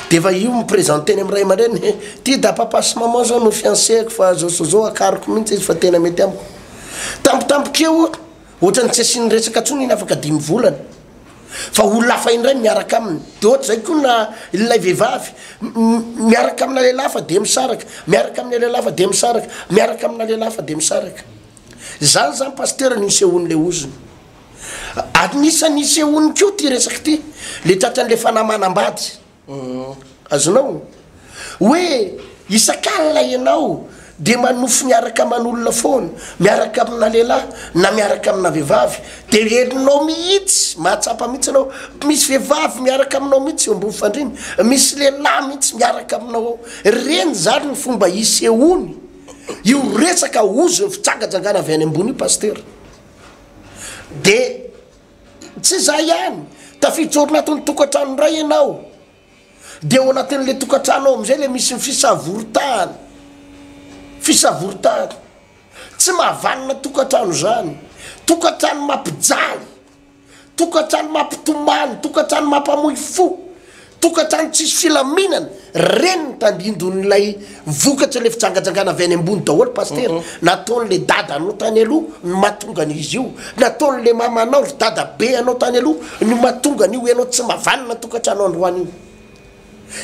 dia efa io miprésenteny amin'ny ray aman-dreny ty da papa sy maman zao no fiancéako fa zao akariko mihitsy izy fa tena mety amiko tampotampokeo ohatrany tsy asiany resaka tsony iny afaka 5 volana fa olona hafa indray miaraka aminy dia ohatra zay koa na ilay vehivavy miaraka amina lehilahy fa dia misaraka miaraka amina lehilahy fa dia misaraka miaraka amina lehilahy fa dia misaraka zany pasteur nisehoany le oziny anisan'isehoany ko ty resaky ty le tratran'le fanamanambady azonao hoe isakalina ianao de manofo miaraka man'olona foana miaraka amina lehilahy na miaraka amina vehivavy de herinao mihitsy mahatsapa mihitsy anao misy vehivavy miaraka aminao mihitsy eo ambony fandriny misy lehilahy mihitsy miaraka aminao reny zany ny fomba isehoany io resaka ozony fitsangajangana avy any ambony io pasteur de tsy za ihany tafiditra ao anatin'ny tokantrano ray ianao de ao anatin'le tokantrano amizay le misy fisavoritahana tsy mahavanina tokantrano zany tokantrano mampijaly tokantrano mampitomany tokantrano mampamoy fo tokantrano tsisy filaminana reny tandindon'lay vokatra le fitsangajangana avy any ambony daholo pasteur nataon'le dada anao tany aloha ny mahatongan'izy io nataon'le mamanao ry dada be anao tany aloha ny mahatongan'io ianao tsy mahavanina tokantrano androany io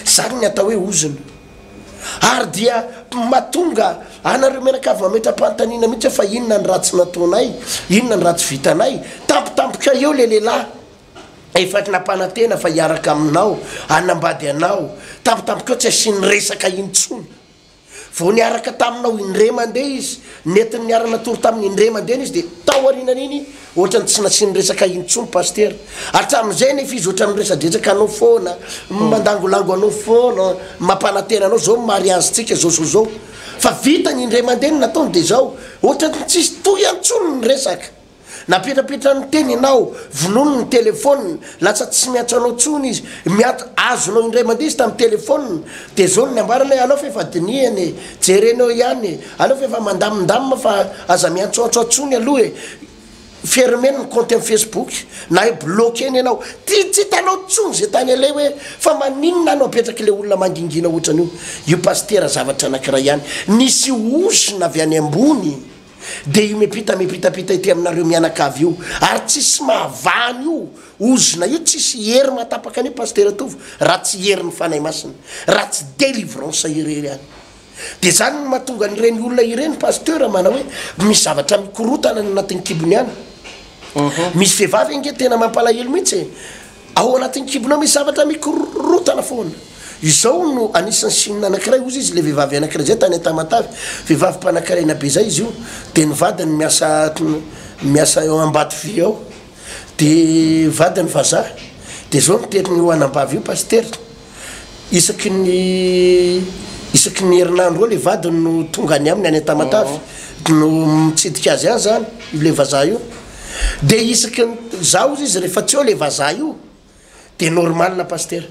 zany ny atao hoe ozina ary dia mahatonga anareo menakavy mametra-panontaniana mihitsy fa inona ny ratsy nataonay inona ny ratsy vitanay tampotampoka eo le lehilahy efatry nampanantena fa hiaraka aminao anambady anao tampotampoka eo tsy asiany resaka intsony vao niaraka taminao indre mandeha izy netiny niarana tory tamin'ny indre mandeha izy de tao arinan'iny ohatrany tsy nasiany resaka intsony pasteur atram'izay nefa izy ohatrany resadresaka anao foana mandangolango anao foana mampanantena anao zao mariage tsika zao fa vita ny indre mandeha nataony de zao ohatrany tsisy toy antsony ny resaka napetrapetra ny teny anao vonono ny telefôna lasa tsy miatso anao tsony izy azonao indray mandeha izy tamin'ny telefôna de zao ny ambarana hoe alao fa efa diniany jerenao ihany alao fa efa mandamindamina fa aza miantsoantso atsony aloha e fermé ny compte amin'ny Facebook na hoe bloqué ny anao tsy hitanao tsony zay tany alay hoe fa maninona anao apetraky le olona mangingina ohatrany io pasteur zavatra anankiray ihany nisy osina avy any ambony de io mipitapita ity aminareo mianakavy io ary tsisy mahavany io ozina io tsisy hery matapaka an'io pasteur atovo raha tsy hery ny fanahy masina raha tsy délivrance irery ihany de zany mahatonga n'ireny olona ireny pasteur mana hoe misy zavatra mikorotana anatin'ny kibony ihany misy vehivavy inge tena mampalahelo mihitsy ao anatin'ny kibonao misy zavatra mikorotana foana izao no anisan'ny sinina anankiray ozy izy le vehivavy anankiray zay tany atamatavy vehivavy mpanankarena be zay izy io de ny vadiny miasa eo ambady vy ao de vadiny vazaha de zao niteriny io anambavy io pasteur isaky ny herinandro eo le vadiny no tonga any aminy any atamatavy no mitsidika azy any zany le vazaha io de isaky zao izy rehefa tsy eo le vazaha io de normal na pasteur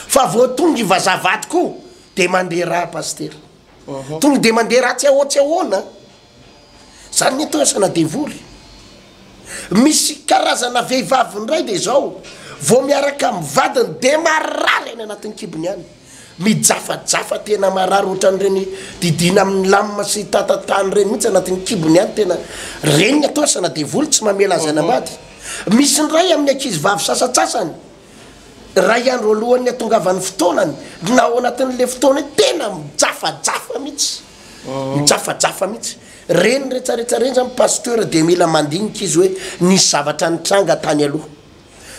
fa vao tonga i vazavady ko de mandeha raha pasteur tonga de mandeha raha tsy ahoana zany ny atao asana devoly misy karazana vehivavy ndray de zao vao miaraka amin'ny vadiny de marary any anatin'ny kibony any mijafajafa tena marary ohatran'ireny didina amin'ny lamina sy tatatany reny mihitsy anatin'ny kibony any tena reny ny atao asana devoly tsy mamela azy anambady misy ndray amin'ny ankizy vavy sasatsasany ray andro alohan'ny atongavan'ny fotoanany na ao anatin'le fotoana tena mijafajafa mihitsy reny rehetrarehetra reny zany pasteur de mila mandinika izy hoe nisy zavatra nitranga tany aloha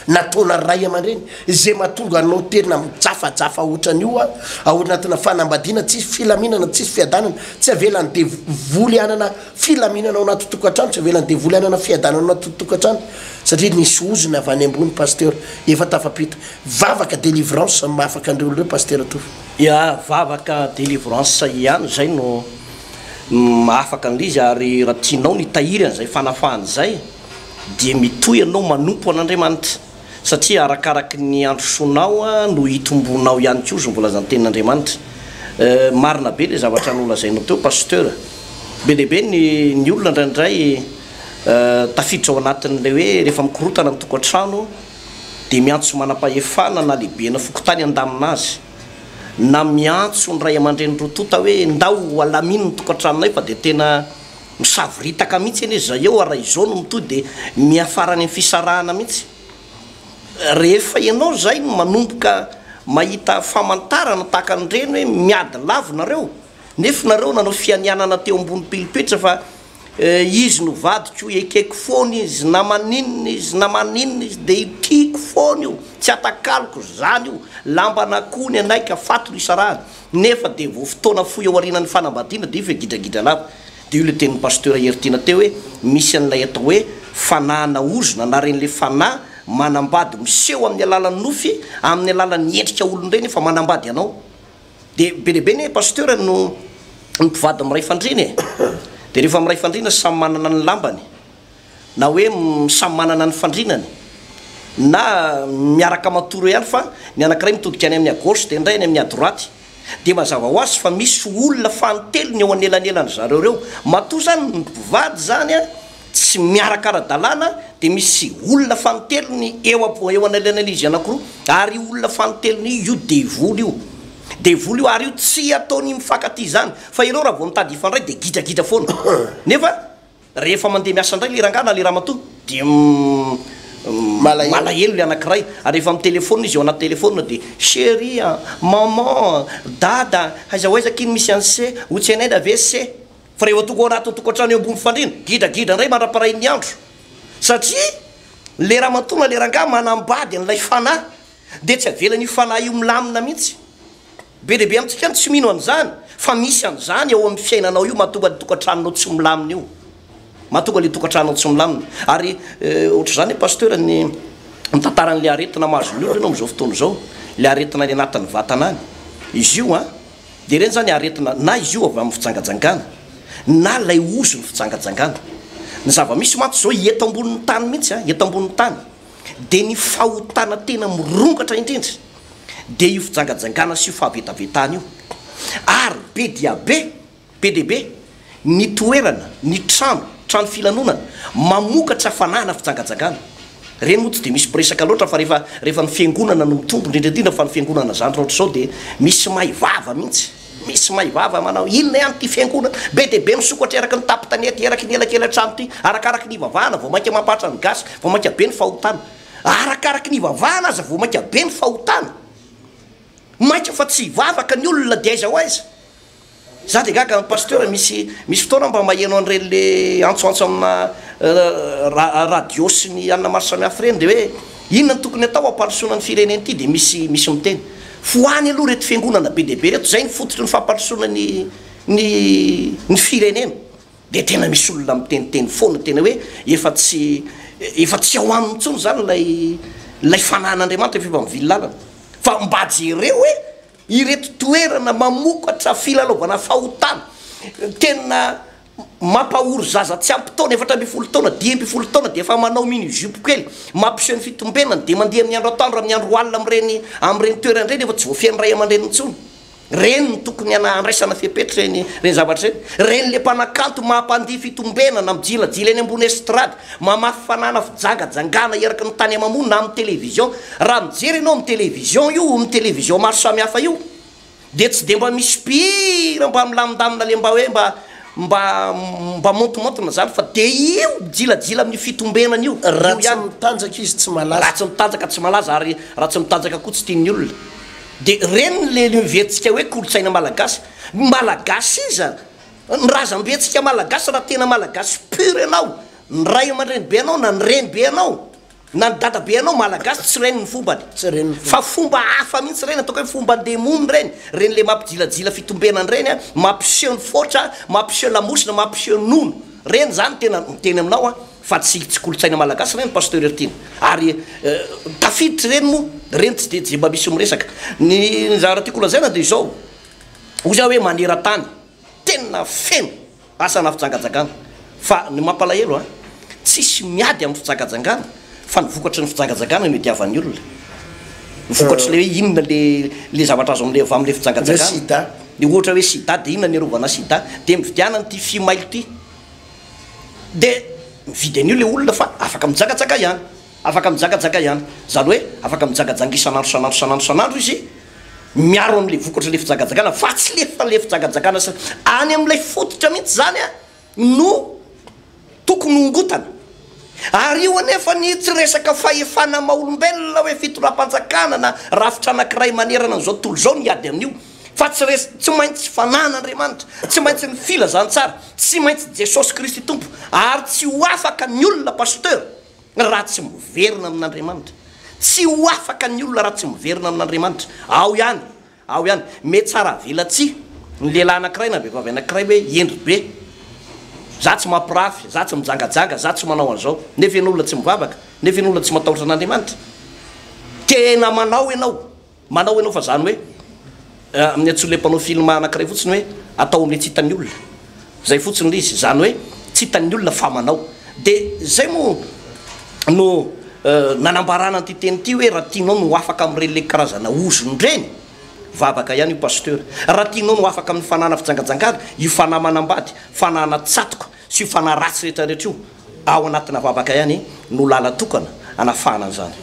nataona ray aman-dreny zay mahatonga anao tena mijafajafa ohatran'io ao anatina fanambadiana tsisy filaminana tsisy fiadanana tsy avelany devoly anana filaminana ao anaty tokantrano tsy avelany devoly anana fiadanana ao anaty tokantrano satria nisy ozina avy any ambony pasteur efa tafapita vavaka délivrance mahafaka andreo oloreo pasteur atovy ia vavaka délivrance ihany zay no mahafaka an'izy ary raha tianao ny tahiry an'izay fanafahany zay dia mitoy anao manompo an'Andriamanitra satria arakaraky ny androsonao no hitombonao ihany koa zo mbola zany tenin'Andriamanitra marina be le zavatra nolazainao teo pasteur be lehibe ny olona ndraindray tafiditra ao anatin'le hoe rehefa mikorotana amin'ny tokantrano dia miantso manam-pahefana na lehibena fokotany andaminazy na miantso ny ray aman-dreny rotota hoe ndao alaminy ny tokantranonay fa dia tena misaviritaka mihitsy eny izy zay eo araha izao no mitoy dia miafarany amin'ny fisarahana mihitsy rehefa ianao zay no manomboka mahita famantarana tahaka an'ireny hoe miady lavinareo nefa nareo nanao fianianana teo ambony pilipetra fa izy no vadiko ekeko foana izy na maninona izy na maninona izy de tiako foana io tsy atakaloko zany io lamba nakony anaika fatolo isarahany nefa de vo fotoana foy ao arinan'ny fanambadiana de ife gidragidra lava de io le tenin'ny pasteur Hertina teo hoe misy an'ilay atao hoe fanahana ozona na ren'le fanahy manambady miseho amin'ny alalan'ny nofy amin'ny alalan'ny endrika olonireny fa manambady anao de be lehibe ny pasteur no mpivady miray fandriny de rehefa miray fandrina samy manana ny lambany na hoe samy manana ny fandrinany na miaraka matoro ihany fa ny anankiray mitodika any amin'ny agosy de ndray any amin'ny adroaty de mazava ho azy fa misy olona fantelony eo anelanelany zareo reo matoa zany mpivady zany a tsy miaraka ara-dalàna de misy olona fantelony eo anelanelizy anankiroa ary olona fantelony io devoly io devoly io ary io tsy ataony mifankaty zany fa ireo raha vao mitady ifandray de gidragidra foana nefa rehefa mandeha miasa indray le rangana le raha matoa de malahelo le anankiray ary rehefa amin'ny telefona izy eo anaty telefona de chéria maman dada aiza oaizakiny misy an'se otsy anay da ve se fa rehefa toko anaty tokantrano eo ambony fandrina gidragidra indray mandraparay ny andro satria le raha matona le ranga manambady an'ilay fanahy de tsy avelany io fanahy io milamina mihitsy be lehibe amitsika any tsy mino an'izany fa misy an'izany eo amin'ny fiainanao io mahatonga le tokantranonao tsy milamina io mahatonga le tokantranonao tsy milamina ary ohatra zany pasteur ny mitantaran'le aretina mahazo ny olo ianao am'izao fotoana zao le aretina le anatin'ny vatana any izy io a de reny zany aretina na izy io avy amin'ny fitsangajangana na lay ozo ny fitsangajangana ny zava-misy maty zao eto ambonin'ny tany mihitsy a eto ambonin'ny tany de ny fahotana tena mirongatra indrindra de io fitsangajangana sy io fahavetavetana io ary be dia be dehibe ny toerana ny trano filanonana mamokatra fanahana fitsangajangana reny moa tsy de misy piresaka loatra fa rehefa ny fiangonana no mitombo indrindrandrindra fa ny fiangonana zany raha ohatra zao de misy maivava mihitsy misy maivava manao inona ihany ty fiangonana be dehibe misokatra eraky ny tapy tanety eraky ny elakelatrano ty arakaraky ny ivavahana vao mainka mampatra ny gasy vao mainka be ny fahotana arakaraky ny ivavahana aza vao mainka be ny fahotana mainka fa tsy ivavaka ny olona de aiza ho aiza za de gaga ny pasteur misy fotoana mba maheno an'ireny le antsoantso amina radio sy ny anina maro samihafa reny de hoe inona ny tokony atao ampandrosoana ny fireneny ity de misy miteny foany aloha reto fiangonana be dehibe reto zay ny fototry ny fampandrosoana ny firenena de tena misy olona miteniteny foana tena hoe efa tsy ao aminy intsony zany lay fanan'andriamanitra efa mivily lalana fa mba jereo hoe ireto toerana mamokatra filalaovana fahotana tena mampahory zaza tsy ampytaona 7 taona 10 taona de efa manao mini-jupe kely mampiseho ny fitombenany de mandeha amin'ny andro atoandro amin'ny andro alina am'ireny toerana reny efa tsy voafeny ray aman-dreny intsony reny ny tokony andraisana fipetra reny zavatra reny le mpanakanto mampandia fitombenana mijilajila eny ambony estrady mamafy fanana fijangajangana eraky ny tany amamono na amin'ny télévision raha mijery ianao amin'ny télévision io amin'ny télévision maro samihafa io de tsy de mba misy pira mba milamindamina le mba hoe mba montomontona zany fa de io jilajila amin'ny fitombenana io raha tsy mitanjaka izy tsy malaza raha tsy mitanjaka tsy malaza ary raha tsy mitanjaka koa tsy tian'ny olona de reny le mivetsika hoe kolotsaina malagasy iza ny razam-betsika malagasy raha tena malagasy pur ianao ny ray aman-dreny be anao na ny reny be anao na ny dada be anao malagasy tsy reny ny fombany fa fomba hafa mihitsy reny ataoko hoe fomba ndemoniny reny le mampijilajila fitombenany reny a mampiseho ny fotra mampiseho lamosina mampiseho nono reny zany teny aminao a fa tsy kolotsaina malagasy reny pasteur Hertina ary tafiditry reny moa reny tsy de jemba misy miresaka ny zara tiako lazaina de izao oza hoe manera-tany tena feno asana fijangajangana fa ny mampalahelo a tsisy miady amin'ny fijangajangana fa nivokatry ny fijangajangana no itiavan'ny olona nivokatry le hoe inona le zavatra azo amle am'le fijangajangana de ohatra hoe sida de inona ny arovana sida de mividianany ty fimailo ty de mividy an'io le olona fa afaka mijagajaga ihany zany hoe afaka mijagajanga isanandro izy miaro am'le vokatra le fijagajagana fa tsy lefa le fijagajagana any am'lay fototra mihitsy zany a no tokony ongotana ary io anefa ny tsy resaka fahefana maha olombelona hoe fitoram-panjakana na rafitra anankiray manerana n'izao tontolo zao ny ady amin'io fa tsy maintsy fanan'andriamanitra tsy maintsy ny filazany tsara tsy maintsy Jesosy Kristy tompo ary tsy ho afaka ny olona pasteur raha tsy miverina amin'andriamanitra tsy ho afaka ny olona raha tsy miverina amin'andriamanitra ao ihany mety tsara vilatsy ny lehilahy anankiray na vehivavy anankiray hoe endry be za tsy mampirafy za tsy mijangajanga za tsy manao an'izao nefa ny olona tsy mivavaka nefa ny olona tsy matahotra an'andriamanitra tena manao ianao fa zany hoe amin'ny atsoa le mpanao film anankiray fotsiny hoe atao amin'ny tsy hitany olona zay fotsiny l izy zany hoe tsy hitany olona fa manao de zay mo no nanambarana ty teny ty hoe raha tianao no afaka am'ireny le karazana ozonyreny vavaka ihany io pasteur raha tianao no afaka amin'ny fanana fijangajangana io fanahy manambady fanana tsatoka sy io fanahy ratsy rehetrarehetra io ao anatina vavaka ihany no lala tokana anafahana an'izany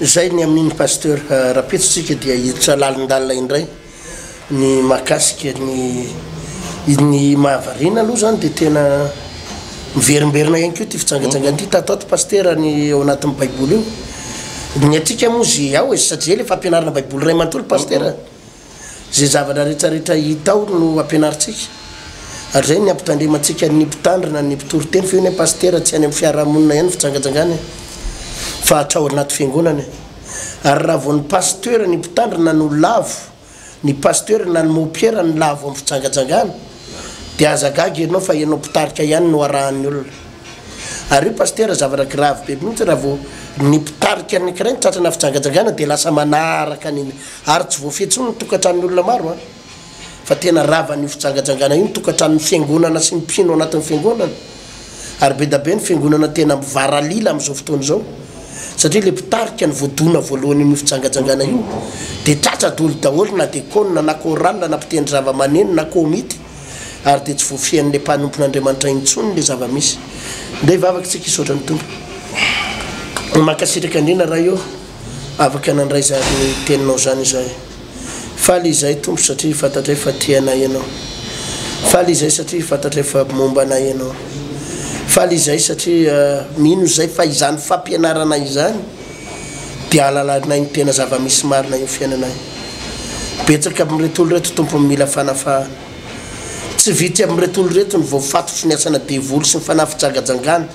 zay ny amin'iny pasteur raha petsitsika dia hiditra lalindalina indray ny mahakasika ny mahavarina aloha zany de tena miverimberina ihany keo ty fitsangajangana ty tatato pasteur ny ao anatin'ny baiboly io ny atsika mozy ao izy satria le fa ampianarina baiboly ray mantolo pasteur zay zavatra rehetrarehetra hitao no ampianaritsika ary zay ny ampitandrimantsika ny mpitandrina ny mpitoroteny fa io ny pasteur tsy any amin'ny fiarahamonina ihany fitsangajangana fa atrao anaty fiangonana ary raha vao ny pasteur ny mpitandrina no lavo ny pasteur na ny mopiera ny lavo amin'ny fitsangajangana de azagagy ianao fa ianao mpitarika ihany no arahan'ny olona ary io pasteur zavatra grave be mihitsy raha vao ny mpitarika anankiray ny tratrana fitsangajangana de lasa manaraka aniny ary tsy voafetsony ny tokantran'ny olona maro fa tena ravan'io fitsangajangana io ny tokantran'ny fiangonana sy mipino anatin'ny fiangonana ary be da be ny fiangonana tena mivaralila amin'izao fotoana zao satria le mpitarika ny voadona voalohany amin'ny fitsangajangana io de tratra dolo daholo na dekona na korana na mpitendry zava-maneno na komity ary de tsy voafian'le mpanompon'andriamanitra intsony le zava-misy ndray vavaka tsika isotra ny tompo makasitraka andrina raha io afaka nandray zany teninao zany izay faly izay tompo satria fantatray fa tianay ianao faly izay satria fantatray fa momba anay ianao faly izay satria mino zay fa izany fampianarana izany de alalanay ny tena zava-misy marina io fiainanay betsaka amin'retolo reto tompo mila fanafahana tsy vity amin'retolo reto ny voafatotry ny asana devoly sy ny fanahy fijangajangana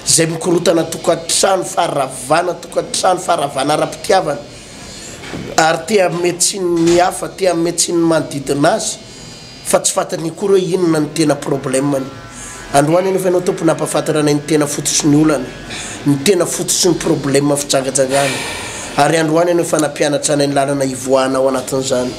zay mikorotana tokantrano faharavana tokantrano faharavana ara-pitiavana ary tea metsiny ny hafa tea metsiny manodidina azy fa tsy fantany koa hoe inona ny tena problemany androany eny efa ianao tompo nampahafantaranay ny tena fototry ny olana ny tena fototry ny problema fijangajangana ary androany eny efa nampianatra anay ny lalana ivoana ao anatin'izany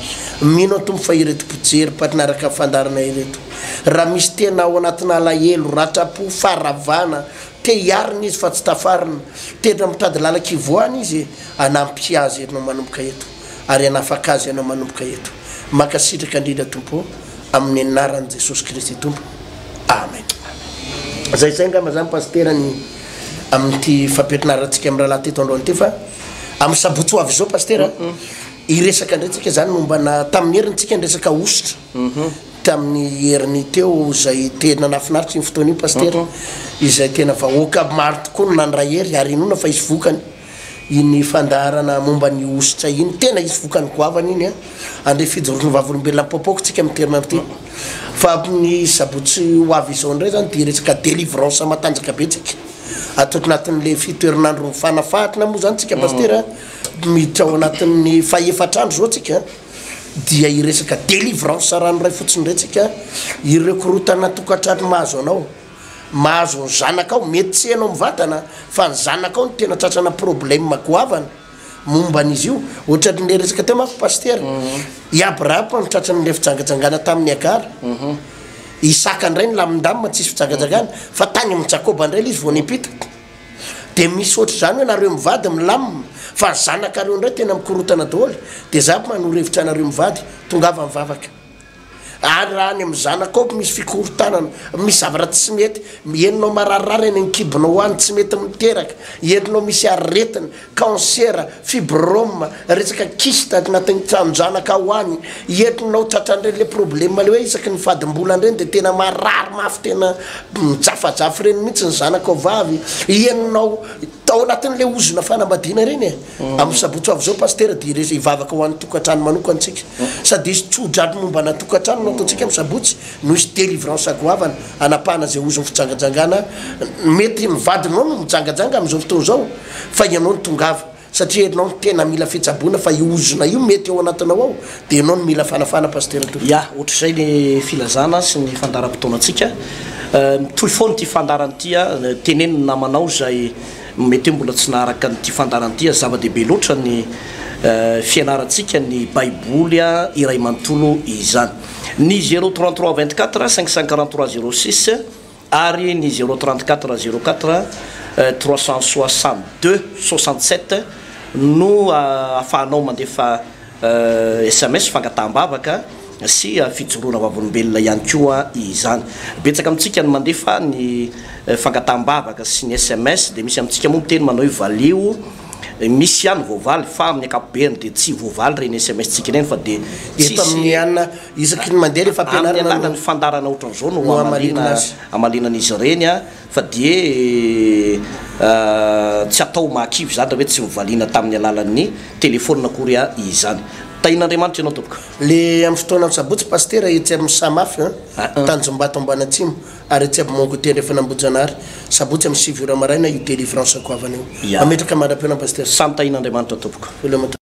mino tompo fa ireto mpijery patinaraka fandarana ireto raha misy tena ao anatina alahelo ratrapo faharavana te hiarina izy fa tsy tafarina tena mitady lalaka ivoana izy anampy azy ianao manomboka eto ary anafaka azy ianao manomboka eto makasitraka indrindra tompo amin'ny anaran'i Jesosy Kristy tompo amen zay ngamba zany pasteur ny amin'ity fampianaratsika amin'ny rahalahy teto androany ty fa amin'ny sabotsy ho avy zao pasteur iresaka indraytsika zany mombana tamin'ny herintsika nresaka ositra tamin'ny heriny teo zay tena nafinaritra ny fotoana io pasteur izay tena vahoaka maro tokoa no nandray hery ary inona fa izy vokany iny fandarana momba ny ositra iny tena izy vokany goavana iny andre fijorony vavolombelona popoko tsika miterina ty fa amin'ny sabotsy ho avy izao indray zany de resaka délivrance matanjaka betsika atao anatin'le fitoerinandro fanafahatrina moa zany tsika pasteur miditra ao anatin'ny fahefatrandro zao tsika dia iresaka délivrance ranoray fotsiny retsika ireo korotana tokantrano mahazo anao mahazo ny zanakao mety tsy anao mivatana fa ny zanakao ny tena tratrana problème goavana momba an'izy io ohatran'le resaka teo mafy pasteur i Abraham ny tratran'le fijangajangana tamin'ny Agara Isaka ndray ny lamindamina tsisy fijangajangana fa tany amin'ny Jakoba indray izy vao nipitaka de misy ohatra zany hoe nareo mivady milamina fa zanakareo indray tena mikorotana daholo de za manorevitra anareo mivady tongava mivavaka ary raha any amin'ny zanakao misy fikorotanana misy zavatra tsy mety enonao mararirary eny ankibonao any tsy mety miteraka enonao misy aretina cancer fibrome resaka kista anatin'ny tranonjanaka ao any enonao tratrandreny le problème le hoe isaky ny fadimbola ndreny de tena marary mafy tena mijafajafa reny mihitsy ny zanakao vavy enonao tao anatin'le ozona fanambadiana reny amin'ny sabotsy avy zao paster de ivavaka ho an'ny tokantrano manoko antsika sady izy tsodrano momba na tokantrano no ataontsika amin'ny sabotsy no izy délivrance agoavana anapahana zay ozony fijangajangana mety mivadinao no mijangajanga amin'izao fotoana zao fa ianao ny tongava satria anao tena mila fitsaboana fa iozona io mety ao anatinao ao de anao no mila fanafana paster ya ohatr'izay ny filazana sy ny fandaram-potoanatsika mitohy foana ty fandaran'tya teneniny namanao zay mety mbola tsy naharaka nyty fandaran'tya zava-dehibe loatra ny fianarantsika ny baiboly iray manontolo izany ny 033 24 543 06 ary ny 034 04 362 67 no afahanao mandefa SMS fangataham-bavaka sy fijoroana vavolombelona ihany koa izany betsaka amintsika ny mandefa ny fangataham-bavaka sy ny SMS de misy amintsika moa miteny manao hoe valio misy ihany voavaly fa amin'ny akapobeany de tsy voavaly reny SMS tsika reny fa de eto amin'ny anina isaky ny mandeha rehefa ampianarana ny fandarana ohatran'izao no amalinan'izy reny fa de tsy atao mahakivy zany raha hoe tsy mivaliana tamin'ny alalan'ny telefônina kory izany tain'andriamanitra ianao tompoko le amin'ny fotoana amin'ny sabotsy paster etsy amin'ny samafy tanjombato ambany atsimo ary etsy aby mongo teny rehefa nambojanary sabotsy amin'ny 7 heures maraina io délivrance akoavana io ametraka mandram-piona paster samy tain'andriamanitra tompoko